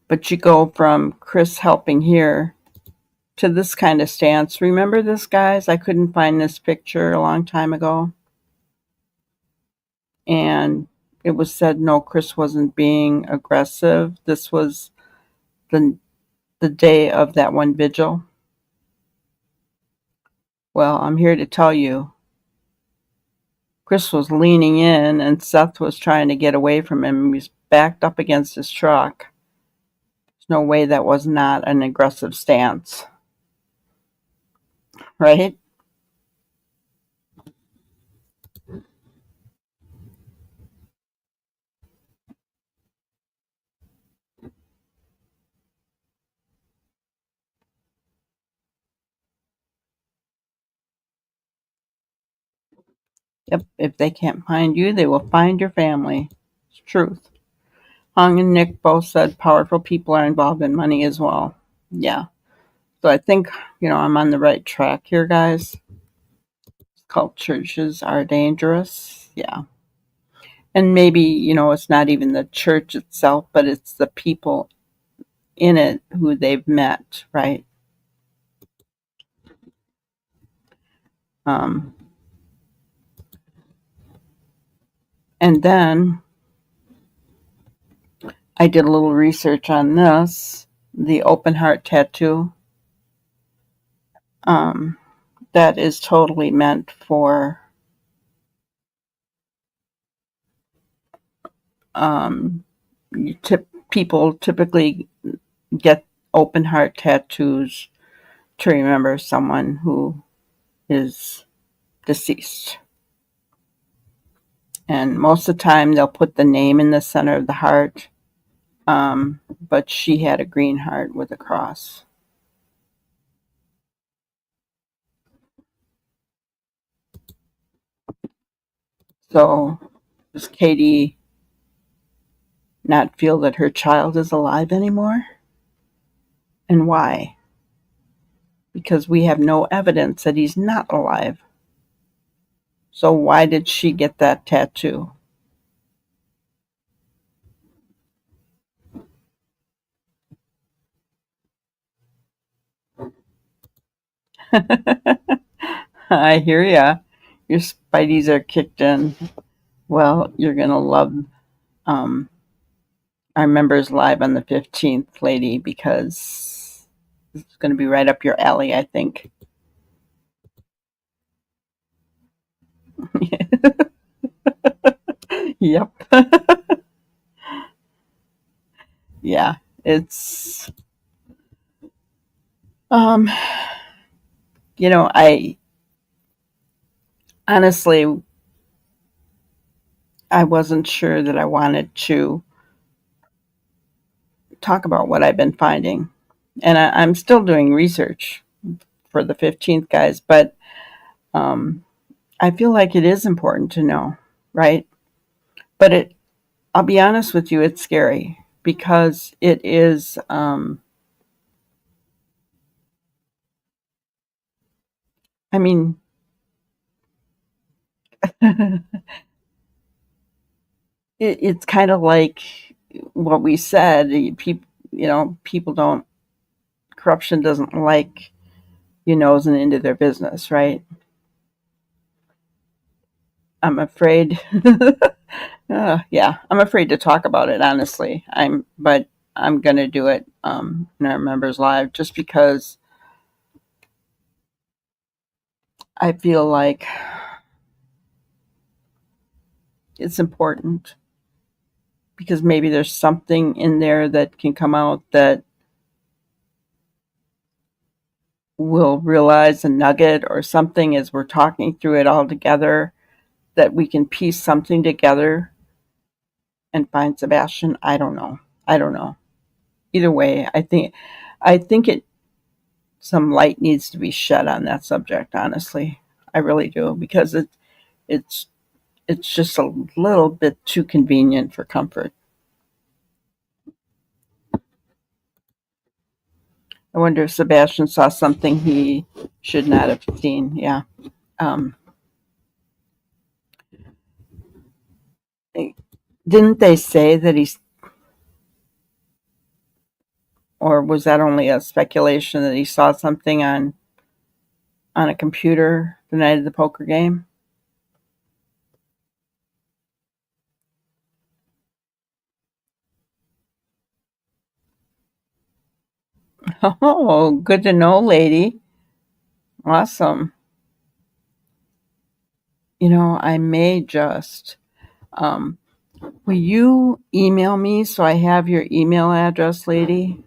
Speaker 2: but you go from Chris helping here to this kind of stance. Remember this, guys? I couldn't find this picture a long time ago. And it was said, no, Chris wasn't being aggressive. This was the day of that one vigil. Well, I'm here to tell you, Chris was leaning in and Seth was trying to get away from him. He was backed up against his truck. There's no way that was not an aggressive stance. Right? Yep. If they can't find you, they will find your family. It's truth. Hung and Nick both said powerful people are involved in money as well. Yeah. So I think, I'm on the right track here, guys. Cult churches are dangerous. Yeah. And maybe, it's not even the church itself, but it's the people in it who they've met, right? Um, and then I did a little research on this, the open heart tattoo. That is totally meant for people typically get open heart tattoos to remember someone who is deceased. And most of the time they'll put the name in the center of the heart. But she had a green heart with a cross. So does Katie not feel that her child is alive anymore? And why? Because we have no evidence that he's not alive. So why did she get that tattoo? I hear ya. Your spideys are kicked in. Well, you're going to love our members live on the 15th, lady, because It's going to be right up your alley, I think. Yep. Yeah, it's um I honestly I wasn't sure that I wanted to talk about what I've been finding. And I'm still doing research for the 15th guys, but um I feel like it is important to know, right? But I'll be honest with you, it's scary because it is I mean it's kind of like what we said. People, people don't. Corruption doesn't like you nosing into their business, right? I'm afraid. Yeah, I'm afraid to talk about it. Honestly, but I'm gonna do it in our members live just because I feel like it's important because maybe there's something in there that can come out that we'll realize a nugget or something as we're talking through it all together that we can piece something together and find Sebastian. I don't know. I don't know. Either way, I think it some light needs to be shed on that subject, honestly. I really do because it's it's just a little bit too convenient for comfort. I wonder if Sebastian saw something he should not have seen. Yeah. Um, didn't they say that or was that only a speculation that he saw something on a computer the night of the poker game? Oh, good to know, lady. Awesome. I may just. Um, will you email me so I have your email address, lady?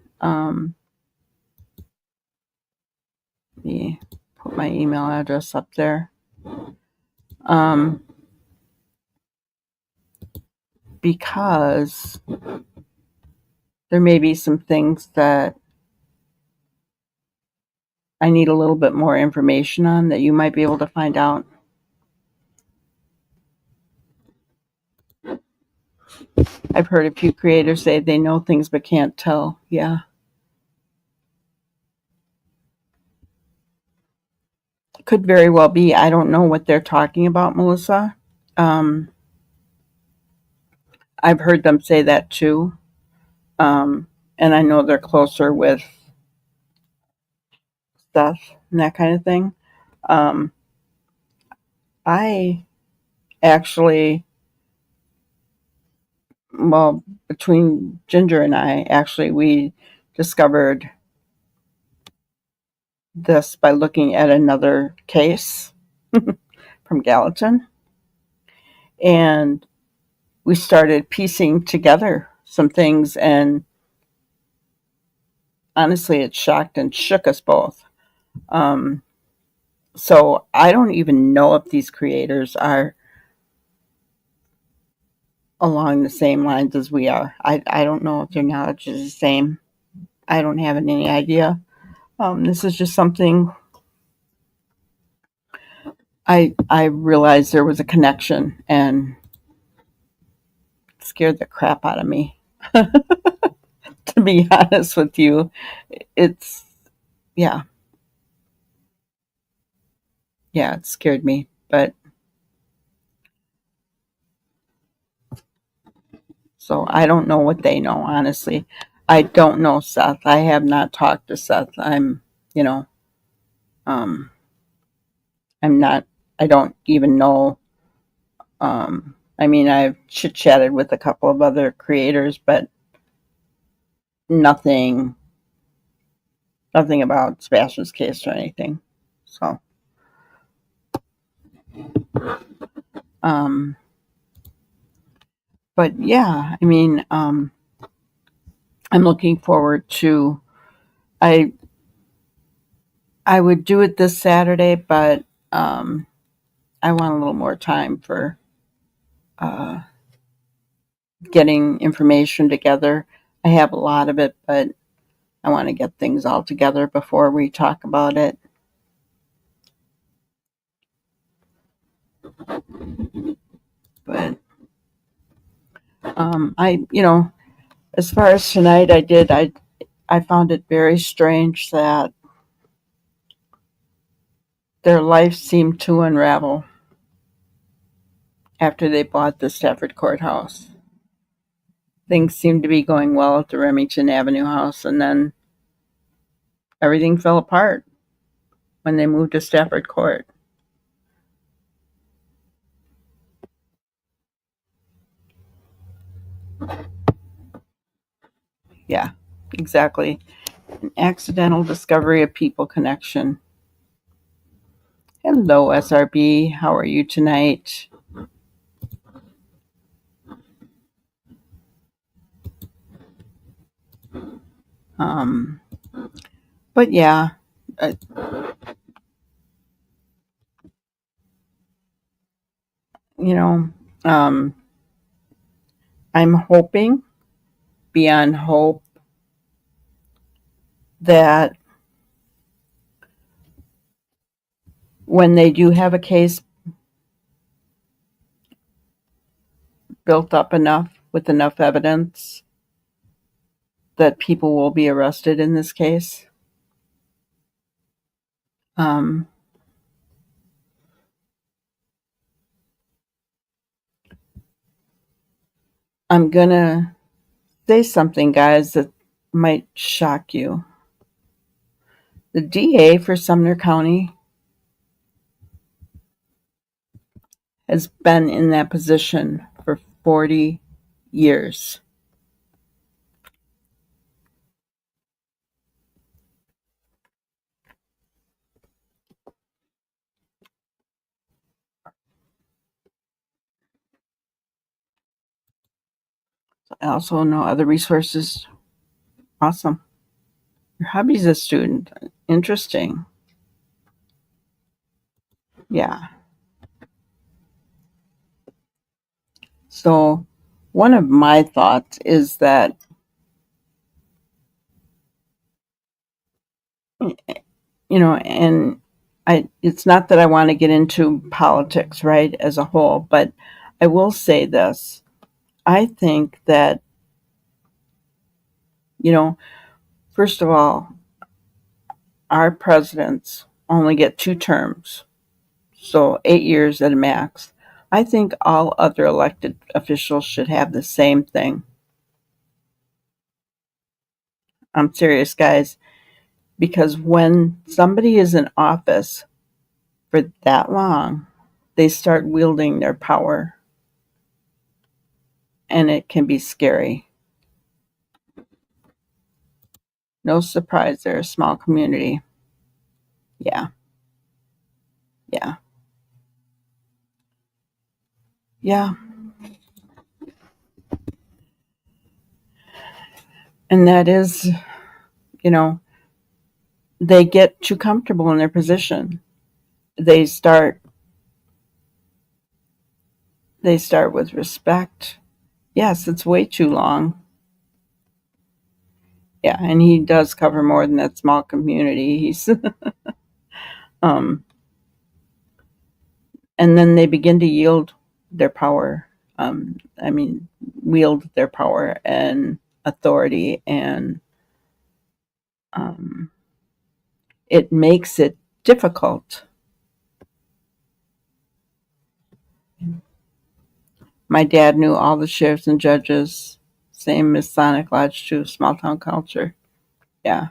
Speaker 2: Let me put my email address up there. Um, because there may be some things that I need a little bit more information on that you might be able to find out. I've heard a few creators say they know things but can't tell. Yeah. Could very well be. I don't know what they're talking about, Melissa. Um, I've heard them say that too. And I know they're closer with stuff and that kind of thing. Um, I actually, well, between Ginger and I, actually, we discovered this by looking at another case from Gallatin. And we started piecing together some things. And honestly, it shocked and shook us both. Um, so I don't even know if these creators are along the same lines as we are. I don't know if their knowledge is the same. I don't have any idea. This is just something I realized there was a connection and it scared the crap out of me. To be honest with you, it's yeah, yeah, it scared me. But so I don't know what they know, honestly. I don't know Seth. I have not talked to Seth. You know, um, I'm not. I don't even know. I mean, I've chit chatted with a couple of other creators, but nothing Nothing about Sebastian's case or anything. So, but yeah, I mean, I'm looking forward to. I would do it this Saturday, but I want a little more time for uh, getting information together. I have a lot of it, but I want to get things all together before we talk about it. But as far as tonight, I found it very strange that their life seemed to unravel after they bought the Stafford Courthouse. Things seemed to be going well at the Remington Avenue house, and then everything fell apart when they moved to Stafford Court. Yeah, exactly. An accidental discovery of people connection. Hello, SRB. How are you tonight? Um, but yeah, uh, you know, um, I'm hoping beyond hope that when they do have a case built up enough with enough evidence, that people will be arrested in this case. Um, I'm gonna say something, guys, that might shock you. The DA for Sumner County has been in that position for 40 years. I also know other resources. Awesome. Your hobby's a student. Interesting. Yeah. So, one of my thoughts is that, and it's not that I want to get into politics, right, as a whole, but I will say this. I think that, first of all, our presidents only get 2 terms, so 8 years at a max. I think all other elected officials should have the same thing. I'm serious, guys, because when somebody is in office for that long, they start wielding their power, and it can be scary. No surprise, they're a small community. Yeah, yeah, yeah. And that is, you know, they get too comfortable in their position. They start with respect. Yes, it's way too long. Yeah, and he does cover more than that small community. He's um and then they begin to yield their power. I mean, wield their power and authority, and um, it makes it difficult. My dad knew all the sheriffs and judges. Same as Sonic Lodge too. Small town culture. Yeah.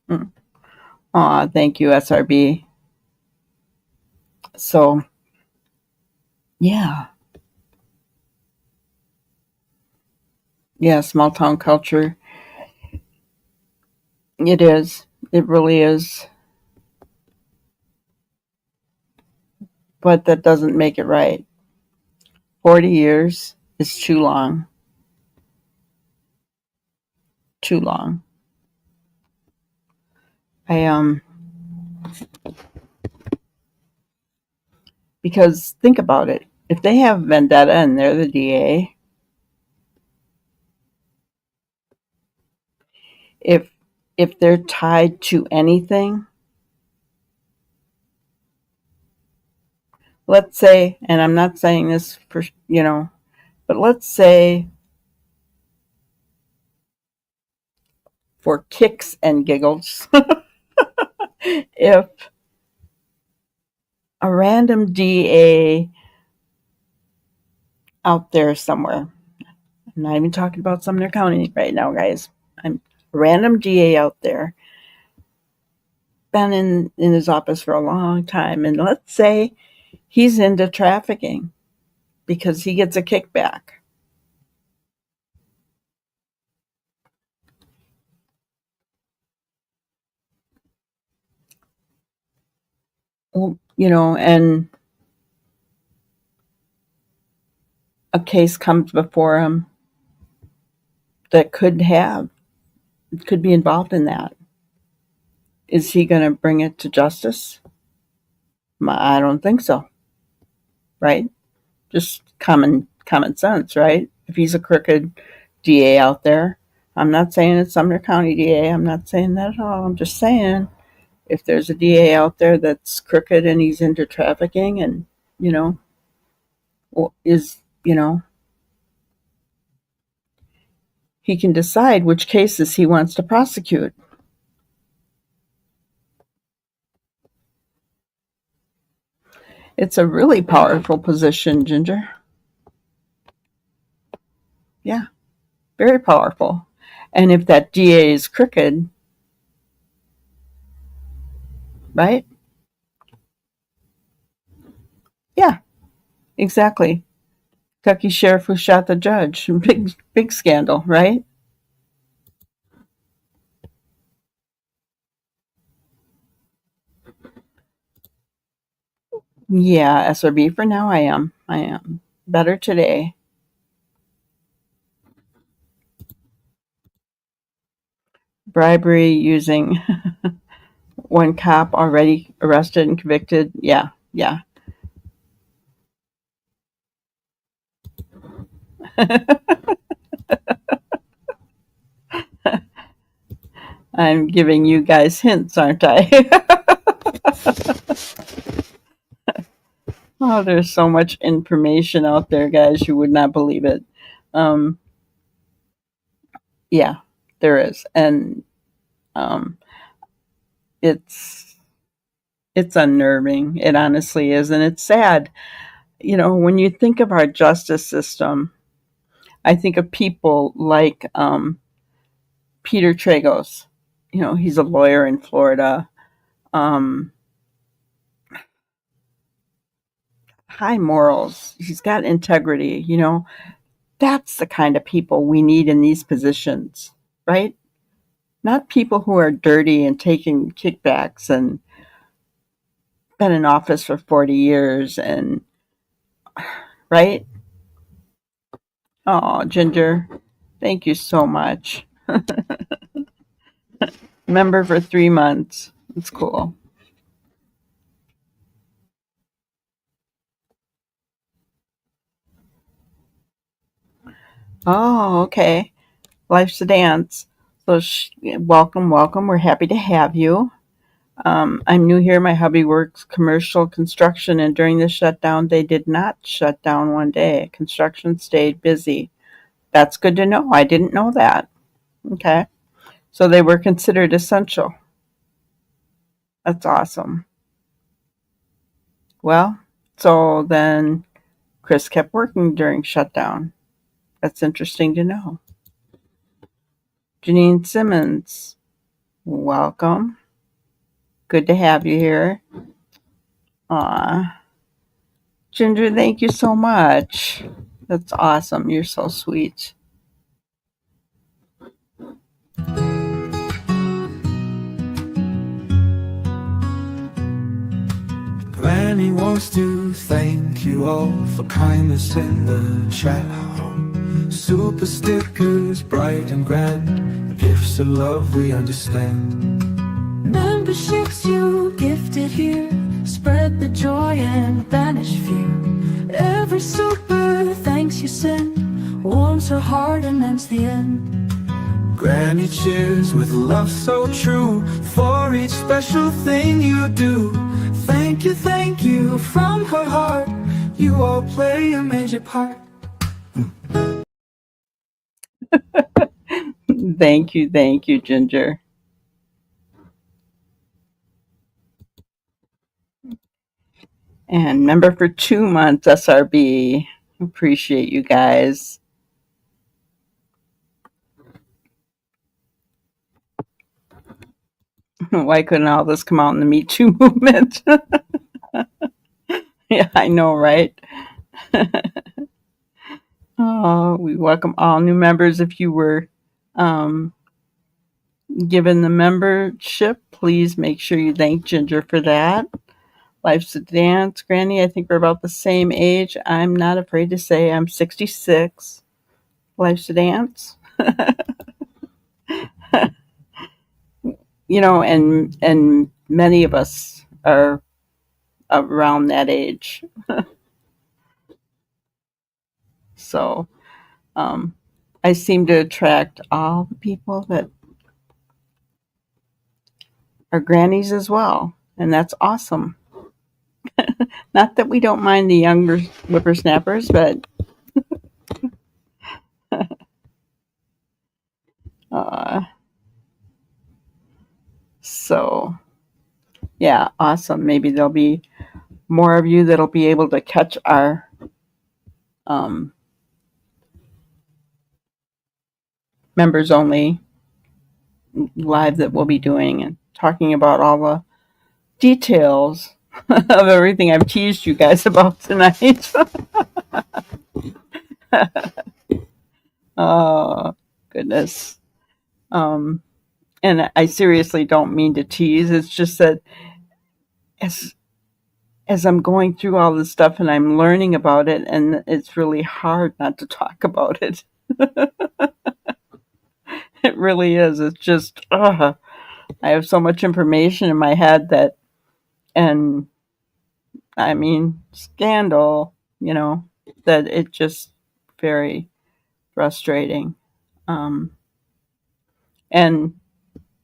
Speaker 2: Mm. Aw, thank you, SRB. So yeah, yeah, small town culture. It is. It really is. But that doesn't make it right. 40 years is too long. Too long. I because think about it. If they have vendetta and they're the DA, if if they're tied to anything, let's say, and I'm not saying this for, but let's say for kicks and giggles, if a random DA out there somewhere, I'm not even talking about Sumner County right now, guys. I'm a random DA out there, been in his office for a long time, and let's say he's into trafficking because he gets a kickback. Well, and a case comes before him that could be involved in that. Is he going to bring it to justice? I don't think so. Right? Just common sense, right? If he's a crooked DA out there, I'm not saying it's Sumner County DA. I'm not saying that at all. I'm just saying if there's a DA out there that's crooked and he's into trafficking and is he can decide which cases he wants to prosecute. It's a really powerful position, Ginger. Yeah, very powerful. And if that DA is crooked, right? Yeah, exactly. Kentucky sheriff who shot the judge. Big scandal, right? Yeah, SRB for now. I am. Better today. Bribery using one cop already arrested and convicted. Yeah. I'm giving you guys hints, aren't I? Oh, there's so much information out there, guys. You would not believe it. Um, yeah, there is, and um, it's it's unnerving. It honestly is, and it's sad. When you think of our justice system, I think of people like Peter Tragos. He's a lawyer in Florida. Um, High morals. He's got integrity. That's the kind of people we need in these positions, right? Not people who are dirty and taking kickbacks and been in office for 40 years and right? Oh, Ginger, thank you so much. Member for 3 months. It's cool. Oh, okay. Life's a dance. So, welcome. We're happy to have you. I'm new here. My hubby works commercial construction, and during the shutdown, they did not shut down one day. Construction stayed busy. That's good to know. I didn't know that. Okay. So they were considered essential. That's awesome. Well, so then Chris kept working during shutdown. That's interesting to know. Janine Simmons, welcome. Good to have you here. Aw. Ginger, thank you so much. That's awesome. You're so sweet.
Speaker 1: Granny wants to thank you all for kindness in the chat. Super stickers, bright and grand, gifts of love we understand.
Speaker 8: Memberships you gifted here spread the joy and banish fear. Every super thanks you send warms her heart and ends the end.
Speaker 1: Granny cheers with love so true for each special thing you do. Thank you from her heart. You all play a major part.
Speaker 2: Thank you, Ginger. And member for 2 months, SRB. Appreciate you guys. Why couldn't all this come out in the Me Too movement? Yeah, I know, right? Oh, we welcome all new members. If you were given the membership, please make sure you thank Ginger for that. Life's a Dance, Granny, I think we're about the same age. I'm not afraid to say I'm 66. Life's a Dance. You know, and many of us are around that age. So I seem to attract all the people that are grannies as well, and that's awesome. Not that we don't mind the younger whippersnappers, but so yeah, awesome. Maybe there'll be more of you that'll be able to catch our members only live that we'll be doing and talking about all the details of everything I've teased you guys about tonight. Oh, goodness. And I seriously don't mean to tease. It's just that as I'm going through all this stuff and I'm learning about it, and it's really hard not to talk about it. It really is. It's just, I have so much information in my head that, and I mean, scandal, you know, that it just very frustrating. And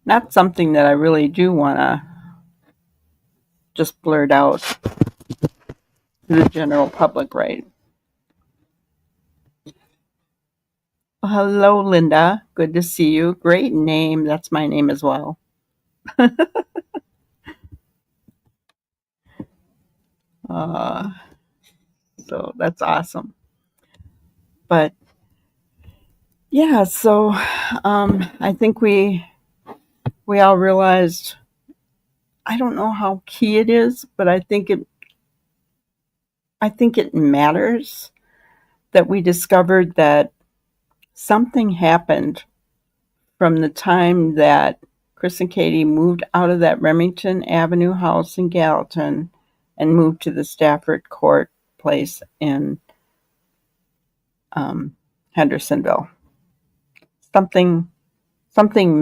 Speaker 2: not something that I really do want to just blurt out to the general public, right? Well, hello, Linda. Good to see you. Great name. That's my name as well. So that's awesome. But yeah, so I think we all realized, I don't know how key it is, but I think it matters that we discovered that something happened from the time that Chris and Katie moved out of that Remington Avenue house in Gallatin and moved to the Stafford Court place in Hendersonville. Something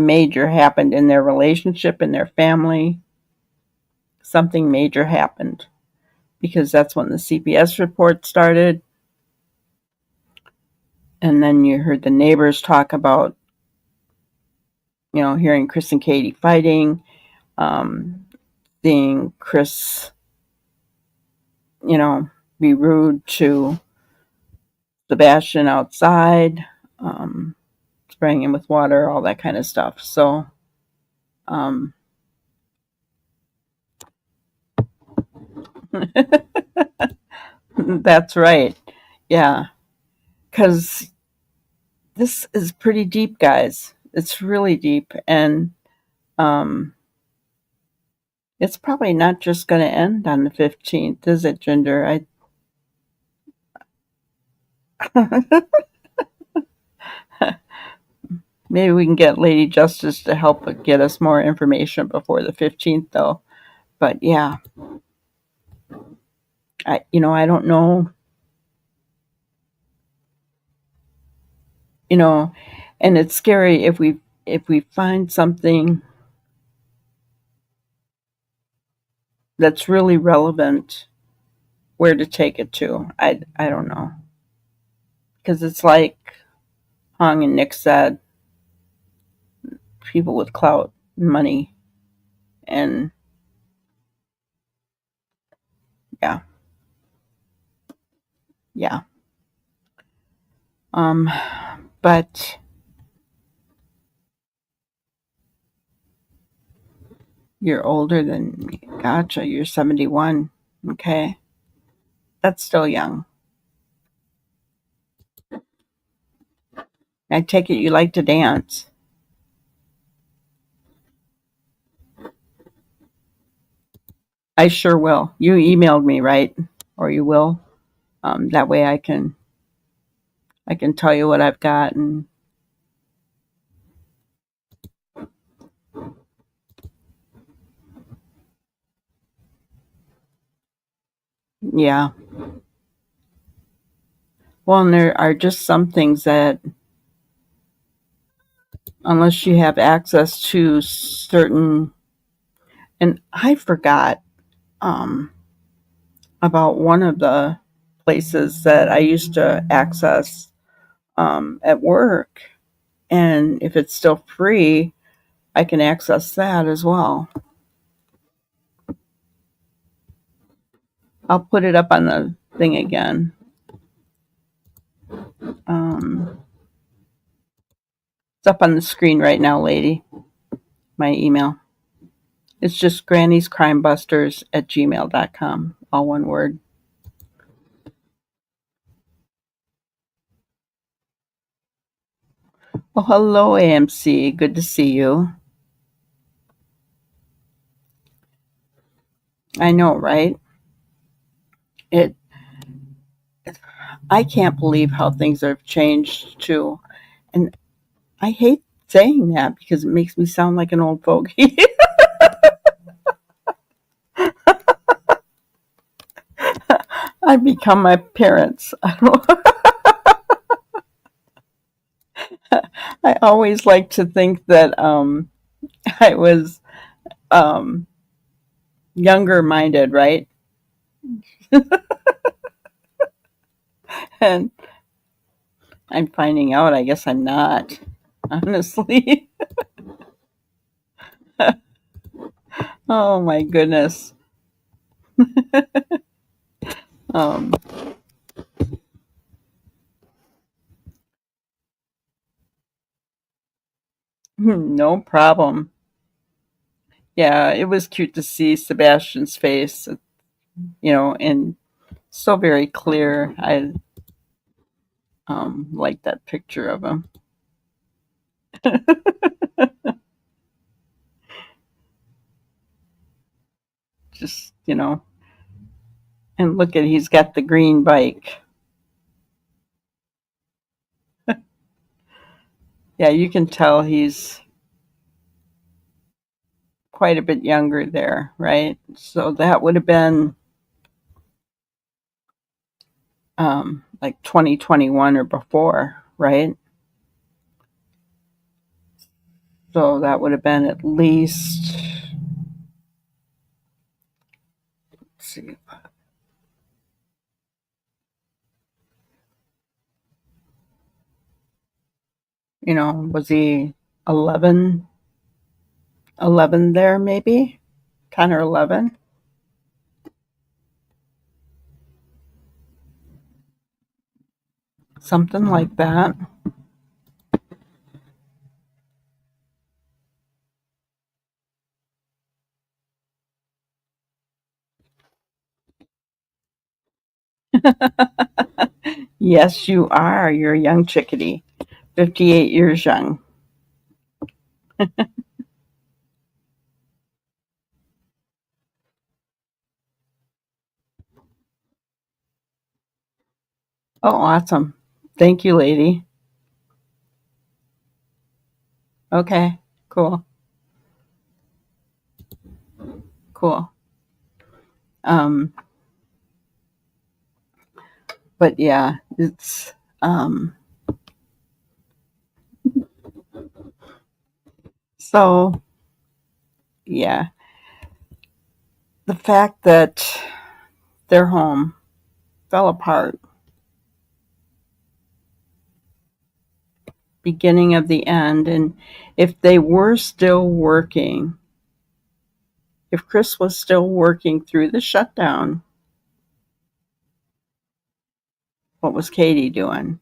Speaker 2: major happened in their relationship, in their family. Something major happened because that's when the CPS report started. And then you heard the neighbors talk about, you know, hearing Chris and Katie fighting, seeing Chris, you know, be rude to Sebastian outside, spraying him with water, all that kind of stuff. So, that's right. Yeah. Because this is pretty deep, guys. It's really deep. And it's probably not just going to end on the 15th, is it, Ginger? Maybe we can get Lady Justice to help get us more information before the 15th, though. But yeah. I don't know, and it's scary if we find something that's really relevant, where to take it to. I don't know, because it's like Hong and Nick said, people with clout and money, and yeah, yeah. Um, but you're older than me. Gotcha. You're 71. Okay, that's still young. I take it you like to dance. I sure will. You emailed me, right? Or you will. That way I can tell you what I've got, and yeah. Well, and there are just some things that, unless you have access to certain, and I forgot um, about one of the places that I used to access at work, and if it's still free, I can access that as well. I'll put it up on the thing again. It's up on the screen right now, lady. My email. It's just granniescrimebusters@gmail.com. All one word. Well, hello, AMC. Good to see you. I know, right? It. I can't believe how things have changed too, and I hate saying that because it makes me sound like an old fogey. I've become my parents. I don't. I always like to think that I was um, younger minded, right? And I'm finding out. I guess I'm not. Honestly. Oh my goodness. Um, no problem. Yeah, it was cute to see Sebastian's face, and so very clear. I like that picture of him. Just, and look at, he's got the green bike. Yeah, you can tell he's quite a bit younger there, right? So that would have been like 2021 or before, right? So that would have been at least, let's see, was he 11, 11 there maybe? 10 or 11? Something like that. Yes, you are. You're a young chickadee. 58 years young. Oh, awesome. Thank you, lady. Okay, cool. Cool. Um, But yeah, it's so yeah. The fact that their home fell apart, beginning of the end, and if they were still working, if Chris was still working through the shutdown, what was Katie doing?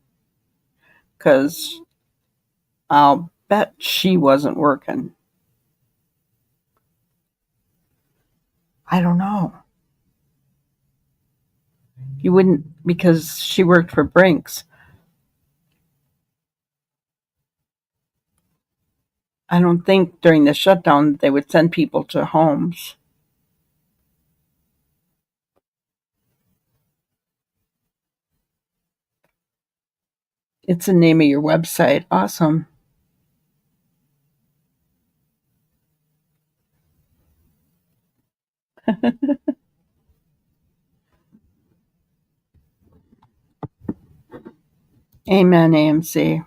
Speaker 2: Because I'll bet she wasn't working. I don't know. You wouldn't, because she worked for Brinks. I don't think during the shutdown they would send people to homes. It's the name of your website. Awesome. Amen, AMC.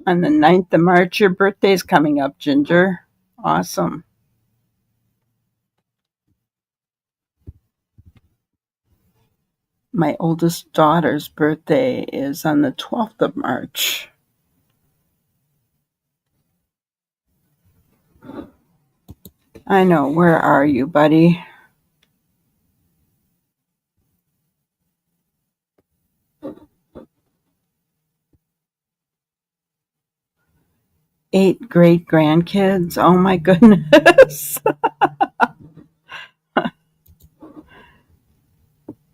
Speaker 2: On the 9th of March, your birthday's coming up, Ginger. Awesome. My oldest daughter's birthday is on the 12th of March. I know. Where are you, buddy? Eight great grandkids. Oh my goodness.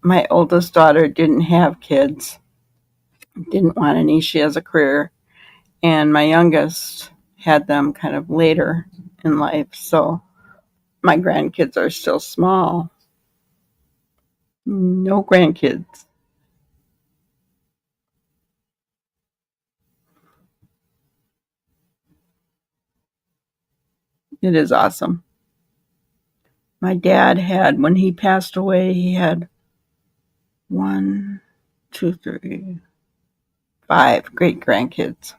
Speaker 2: My oldest daughter didn't have kids, didn't want any. She has a career. And my youngest had them kind of later in life. So my grandkids are still small. No grandkids. It is awesome. My dad had, when he passed away, he had 1, 2, 3, 5 great grandkids.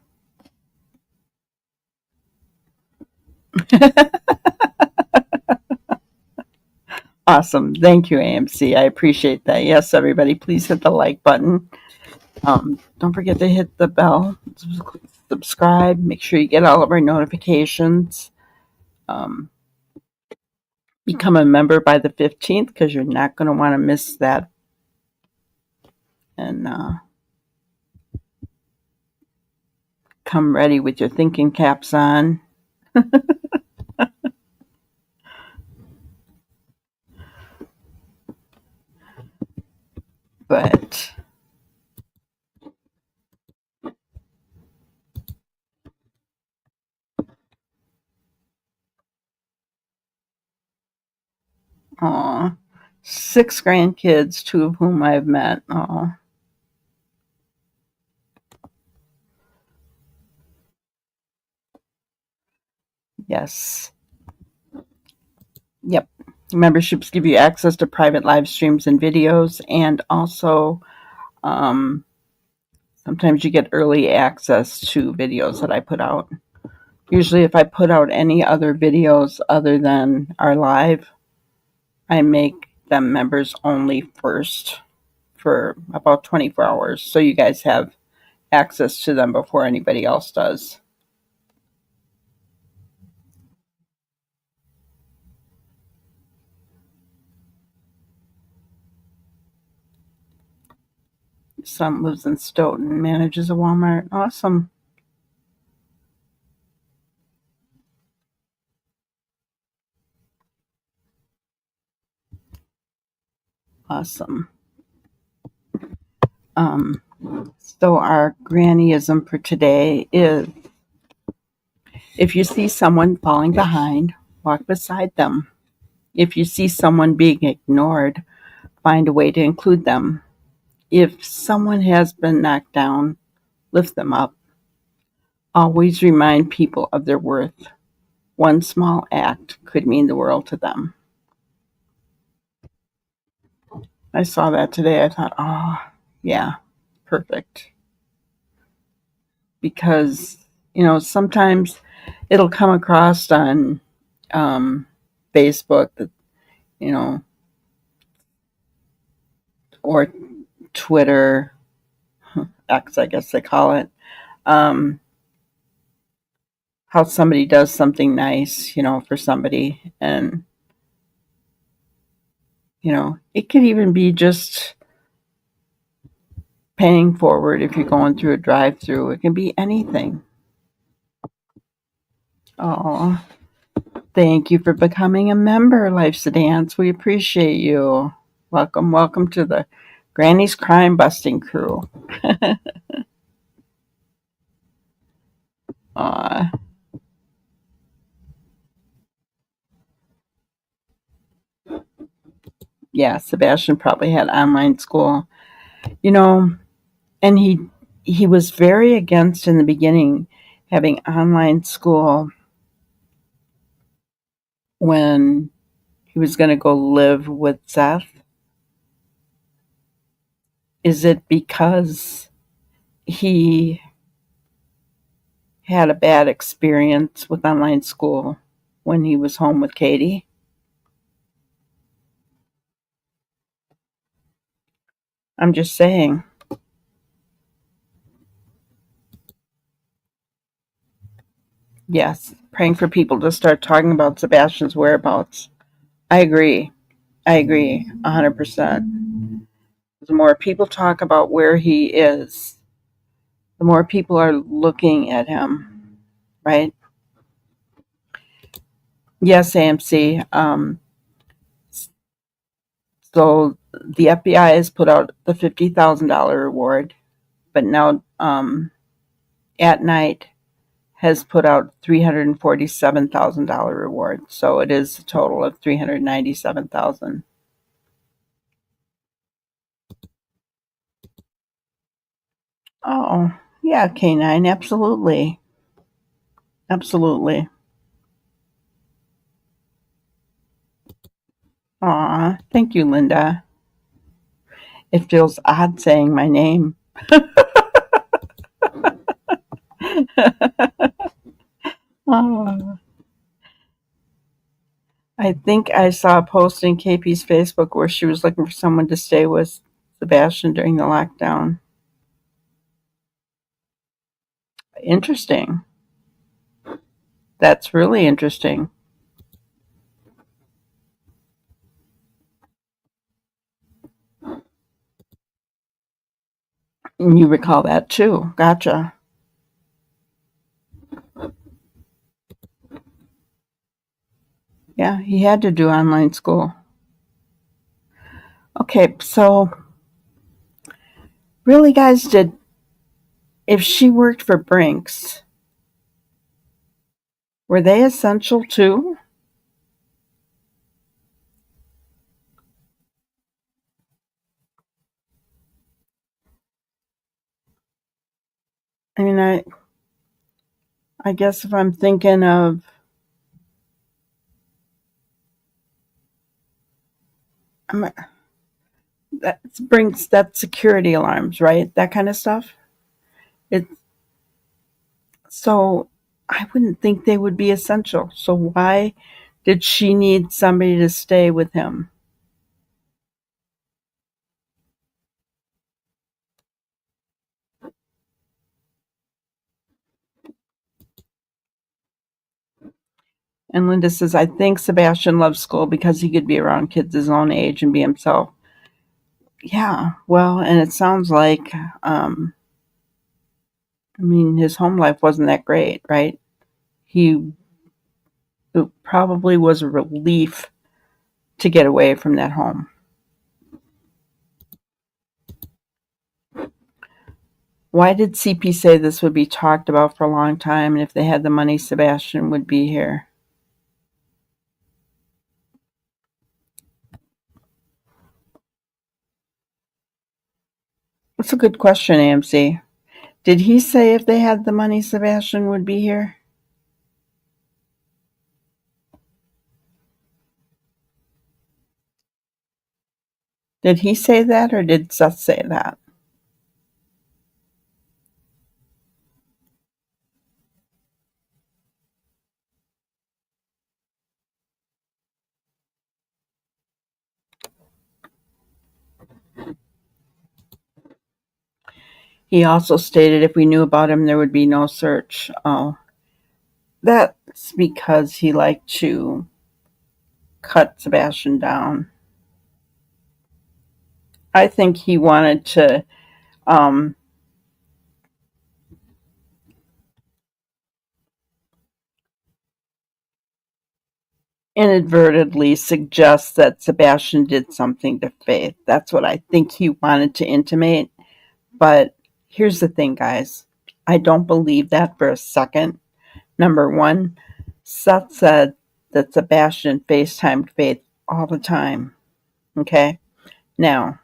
Speaker 2: Awesome. Thank you, AMC. I appreciate that. Yes, everybody, please hit the like button. Don't forget to hit the bell, subscribe, make sure you get all of our notifications. Become a member by the 15th because you're not going to want to miss that. And come ready with your thinking caps on. But aw, 6 grandkids, 2 of whom I've met. Oh, yes. Yep. Memberships give you access to private live streams and videos, and also sometimes you get early access to videos that I put out. Usually, if I put out any other videos other than our live, I make them members only first for about 24 hours. So you guys have access to them before anybody else does. Son lives in Stoughton, manages a Walmart. Awesome. Awesome. So our grannyism for today is, if you see someone falling behind, walk beside them. If you see someone being ignored, find a way to include them. If someone has been knocked down, lift them up. Always remind people of their worth. One small act could mean the world to them. I saw that today. I thought, oh, yeah, perfect. Because, sometimes it'll come across on Facebook, you know, or Twitter, X, I guess they call it, um, how somebody does something nice, for somebody. And, it could even be just paying forward if you're going through a drive through. It can be anything. Oh, thank you for becoming a member, Life's a Dance. We appreciate you. Welcome, welcome to the Granny's Crime Busting crew. Aw. Yeah, Sebastian probably had online school. You know, and he was very against in the beginning having online school when he was going to go live with Seth. Is it because he had a bad experience with online school when he was home with Katie? I'm just saying. Yes, praying for people to start talking about Sebastian's whereabouts. I agree. I agree 100%. The more people talk about where he is, the more people are looking at him, right? Yes, AMC. So the FBI has put out the $50,000 reward, but now at night has put out $347,000 reward. So it is a total of $397,000. Oh, yeah, K9, absolutely. Absolutely. Aw, thank you, Linda. It feels odd saying my name. Oh, I think I saw a post in KP's Facebook where she was looking for someone to stay with Sebastian during the lockdown. Interesting. That's really interesting. And you recall that too. Gotcha. Yeah, he had to do online school. Okay, so really, guys, if she worked for Brinks, were they essential too? I mean, I guess if I'm thinking of I'm, that's Brinks, that's security alarms, right? That kind of stuff. It so I wouldn't think they would be essential. So why did she need somebody to stay with him? And Linda says, I think Sebastian loves school because he could be around kids his own age and be himself. Yeah, well, and it sounds like, I mean, his home life wasn't that great, right? He It probably was a relief to get away from that home. Why did CP say this would be talked about for a long time, and if they had the money, Sebastian would be here? That's a good question, AMC. Did he say if they had the money, Sebastian would be here? Did he say that, or did Seth say that? He also stated if we knew about him, there would be no search. Oh, that's because he liked to cut Sebastian down. I think he wanted to inadvertently suggest that Sebastian did something to Faith. That's what I think he wanted to intimate. But here's the thing, guys. I don't believe that for a second. Number one, Seth said that Sebastian FaceTimed Faith all the time. Okay? Now,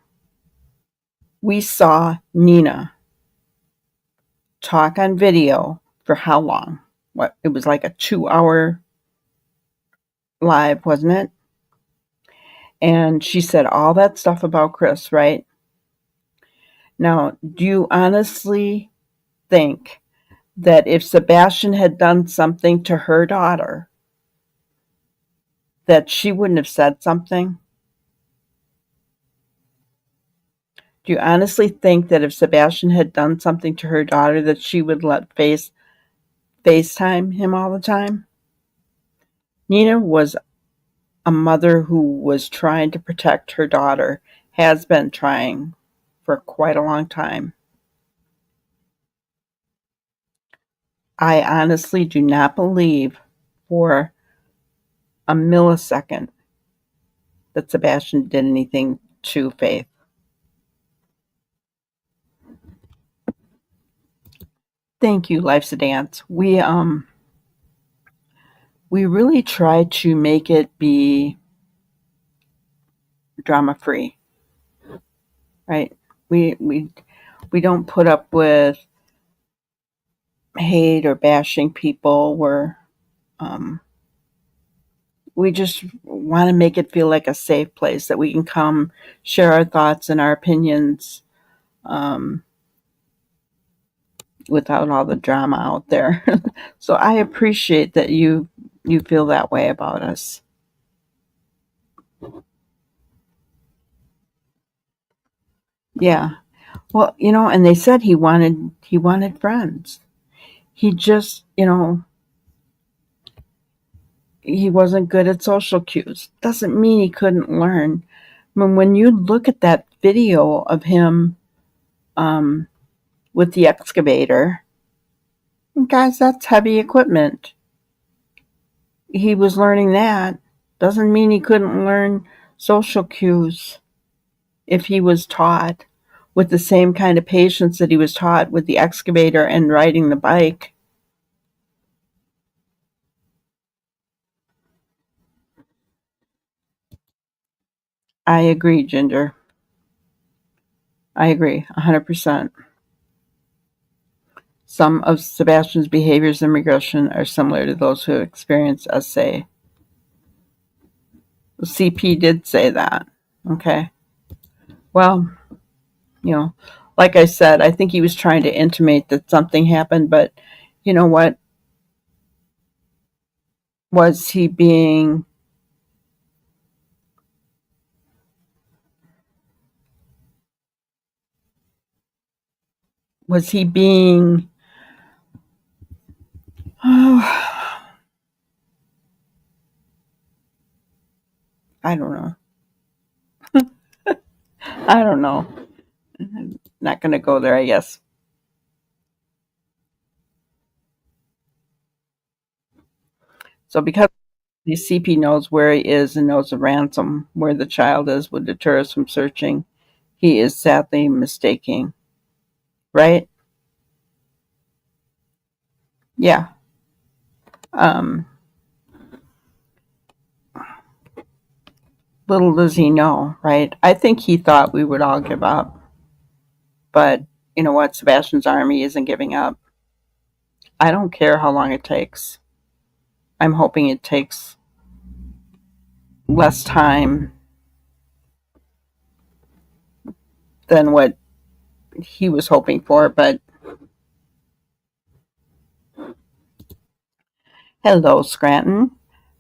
Speaker 2: we saw Nina talk on video for how long? What? It was like a 2-hour live, wasn't it? And she said all that stuff about Chris, right? Now, do you honestly think that if Sebastian had done something to her daughter, that she wouldn't have said something? Do you honestly think that if Sebastian had done something to her daughter, that she would let FaceTime him all the time? Nina was a mother who was trying to protect her daughter, has been trying for quite a long time. I honestly do not believe for a millisecond that Sebastian did anything to Faith. Thank you, Life's a Dance. We really try to make it be drama free, right? We don't put up with hate or bashing people. We just want to make it feel like a safe place that we can come share our thoughts and our opinions without all the drama out there. So I appreciate that you feel that way about us. Yeah. Well, and they said he wanted friends. He just, he wasn't good at social cues. Doesn't mean he couldn't learn. I mean, when you look at that video of him with the excavator, guys, that's heavy equipment. He was learning that. Doesn't mean he couldn't learn social cues if he was taught with the same kind of patience that he was taught with the excavator and riding the bike. I agree, Ginger. I agree 100%. Some of Sebastian's behaviors in regression are similar to those who experience SA. CP did say that. Okay. Well, like I said, I think he was trying to intimate that something happened, but you know what? Was he being oh, I don't know. I don't know. I'm not going to go there, I guess. So because the CP knows where he is and knows the ransom where the child is would deter us from searching, he is sadly mistaking. Right? Yeah. Little does he know, right? I think he thought we would all give up. But you know what, Sebastian's army isn't giving up. I don't care how long it takes. I'm hoping it takes less time than what he was hoping for, but hello, Scranton.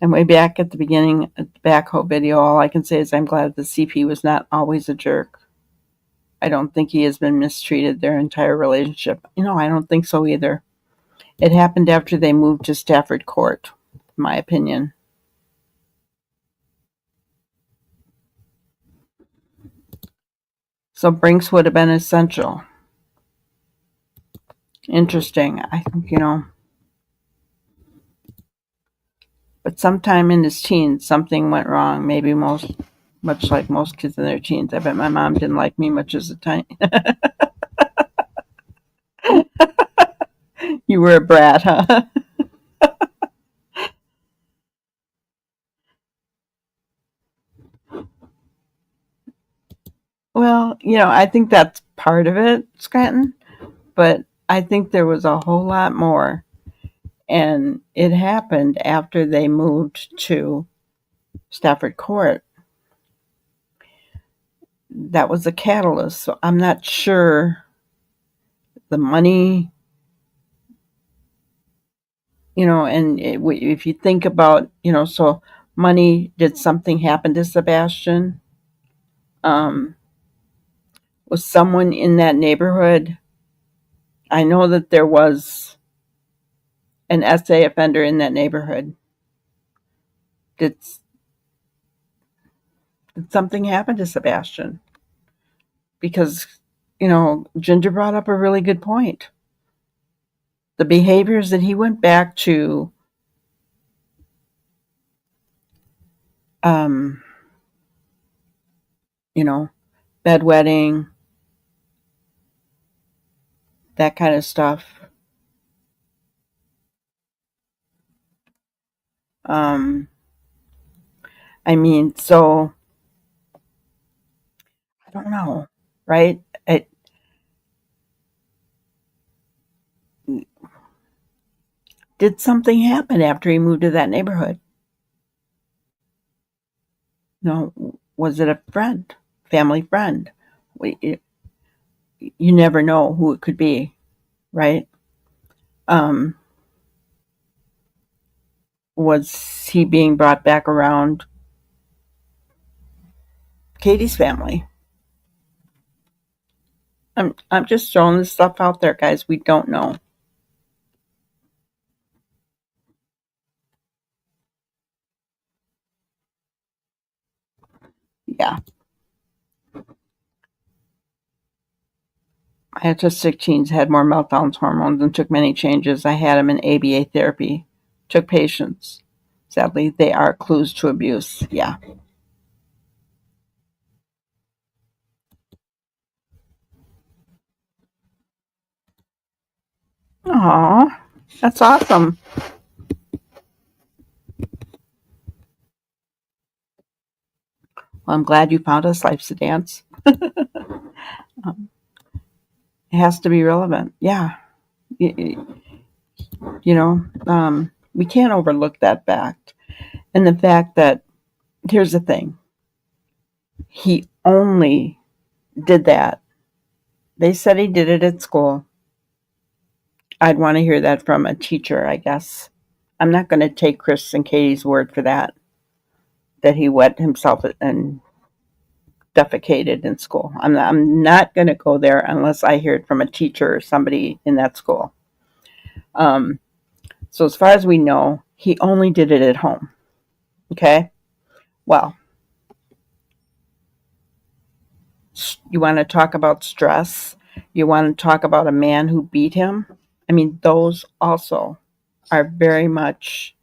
Speaker 2: I'm way back at the beginning of the backhoe video. All I can say is I'm glad the CP was not always a jerk. I don't think he has been mistreated their entire relationship. I don't think so either. It happened after they moved to Stafford Court, in my opinion. So Brinks would have been essential. Interesting. I think, but sometime in his teens, something went wrong. Maybe much like most kids in their teens. I bet my mom didn't like me much as a tiny. You were a brat, huh? Well, I think that's part of it, Scranton, but I think there was a whole lot more. And it happened after they moved to Stafford Court. That was a catalyst. So I'm not sure the money, and if you think about, so money, did something happen to Sebastian? Um, was someone in that neighborhood? I know that there was an SA offender in that neighborhood. Did something happen to Sebastian? Because, Ginger brought up a really good point. The behaviors that he went back to, um, bedwetting, that kind of stuff. Um, so I don't know, right? Did something happen after he moved to that neighborhood? Was it a friend, family friend? You never know who it could be, right? Um, was he being brought back around Katie's family? I'm just throwing this stuff out there, guys. We don't know. Yeah. My autistic teens had more meltdowns, hormones, and took many changes. I had them in ABA therapy. Took patience. Sadly, they are clues to abuse. Yeah. Aw, that's awesome. Well, I'm glad you found us, Life's a Dance. Um, it has to be relevant. Yeah. We can't overlook that fact. And the fact that, here's the thing, he only did that. They said he did it at school. I'd want to hear that from a teacher, I guess. I'm not going to take Chris and Katie's word for that he wet himself and defecated in school. I'm not going to go there unless I hear it from a teacher or somebody in that school. So as far as we know, he only did it at home. Okay? Well, you want to talk about stress? You want to talk about a man who beat him? Those also are very much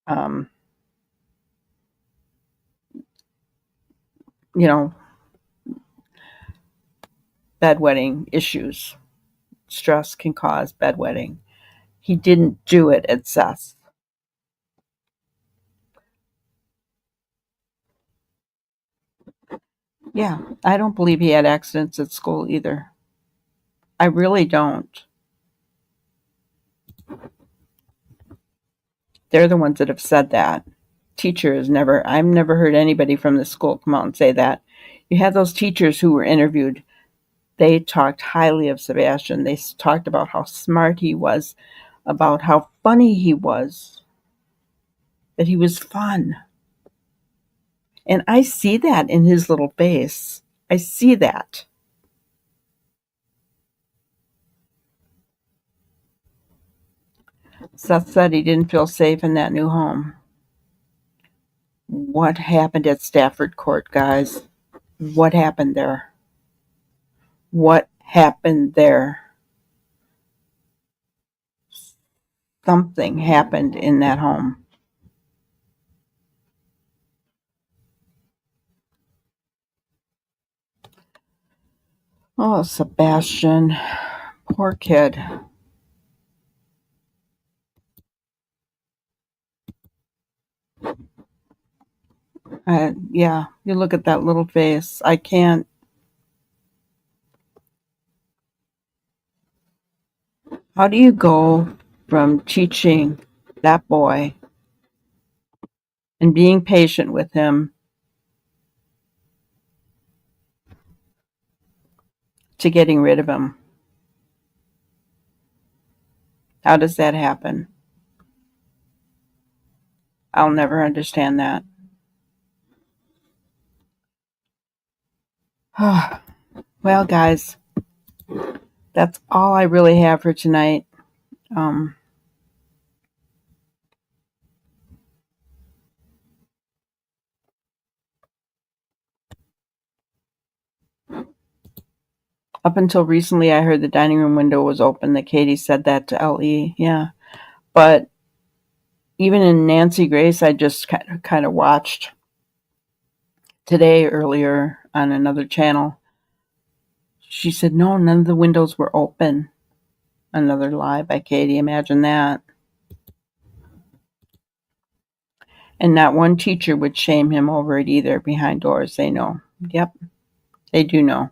Speaker 2: um, you know, bedwetting issues. Stress can cause bedwetting. He didn't do it at Seth's. Yeah, I don't believe he had accidents at school either. I really don't. They're the ones that have said that. Teachers never, I've never heard anybody from the school come out and say that. You had those teachers who were interviewed. They talked highly of Sebastian. They talked about how smart he was, about how funny he was, that he was fun. And I see that in his little face. I see that. Seth said he didn't feel safe in that new home. What happened at Stafford Court, guys? What happened there? What happened there? Something happened in that home. Oh, Sebastian. Poor kid. Yeah, you look at that little face. I can't. How do you go from teaching that boy and being patient with him to getting rid of him? How does that happen? I'll never understand that. Well, guys, that's all I really have for tonight. Up until recently, I heard the dining room window was open, that Katie said that to LE. Yeah. But even in Nancy Grace, I just kind of watched today earlier on another channel. She said, no, none of the windows were open. Another lie by Katie. Imagine that. And not one teacher would shame him over it either behind doors. They know. Yep, they do know.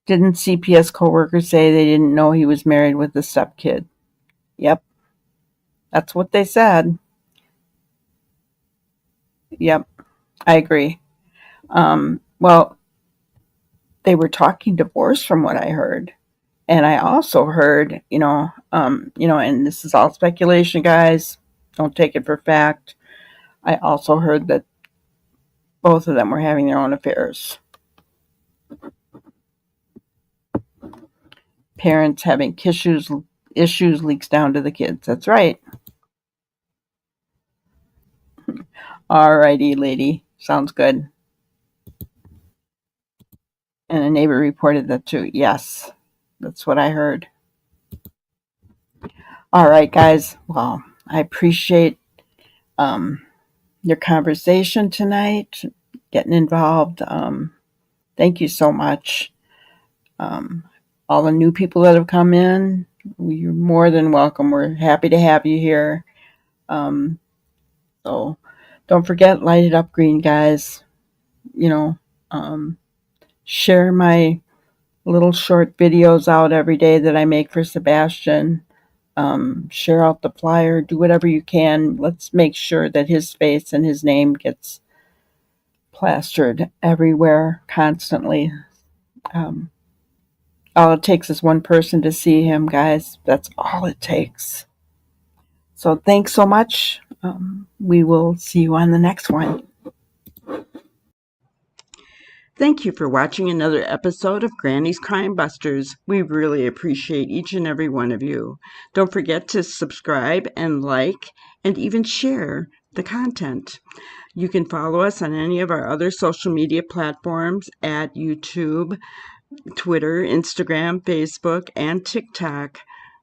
Speaker 2: Didn't CPS coworkers say they didn't know he was married with a stepkid? Yep, that's what they said. Yep, I agree. Well, they were talking divorce from what I heard. And I also heard, and this is all speculation, guys. Don't take it for fact. I also heard that both of them were having their own affairs. Parents having issues leaks down to the kids. That's right. Alrighty, lady. Sounds good. And a neighbor reported that too. Yes, that's what I heard. All right, guys. Well, I appreciate your conversation tonight, getting involved. Thank you so much. All the new people that have come in, you're more than welcome. We're happy to have you here. So don't forget, light it up green, guys. Share my little short videos out every day that I make for Sebastian. Share out the flyer. Do whatever you can. Let's make sure that his face and his name gets plastered everywhere constantly. All it takes is one person to see him, guys. That's all it takes. So thanks so much. We will see you on the next one. Thank you for watching another episode of Granny's Crime Busters. We really appreciate each and every one of you. Don't forget to subscribe and like and even share the content. You can follow us on any of our other social media platforms at YouTube, Twitter, Instagram, Facebook, and TikTok.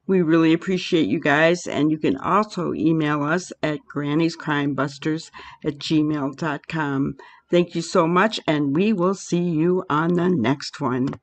Speaker 2: We really appreciate you guys, and you can also email us at granniescrimebusters@gmail.com. Thank you so much, and we will see you on the next one.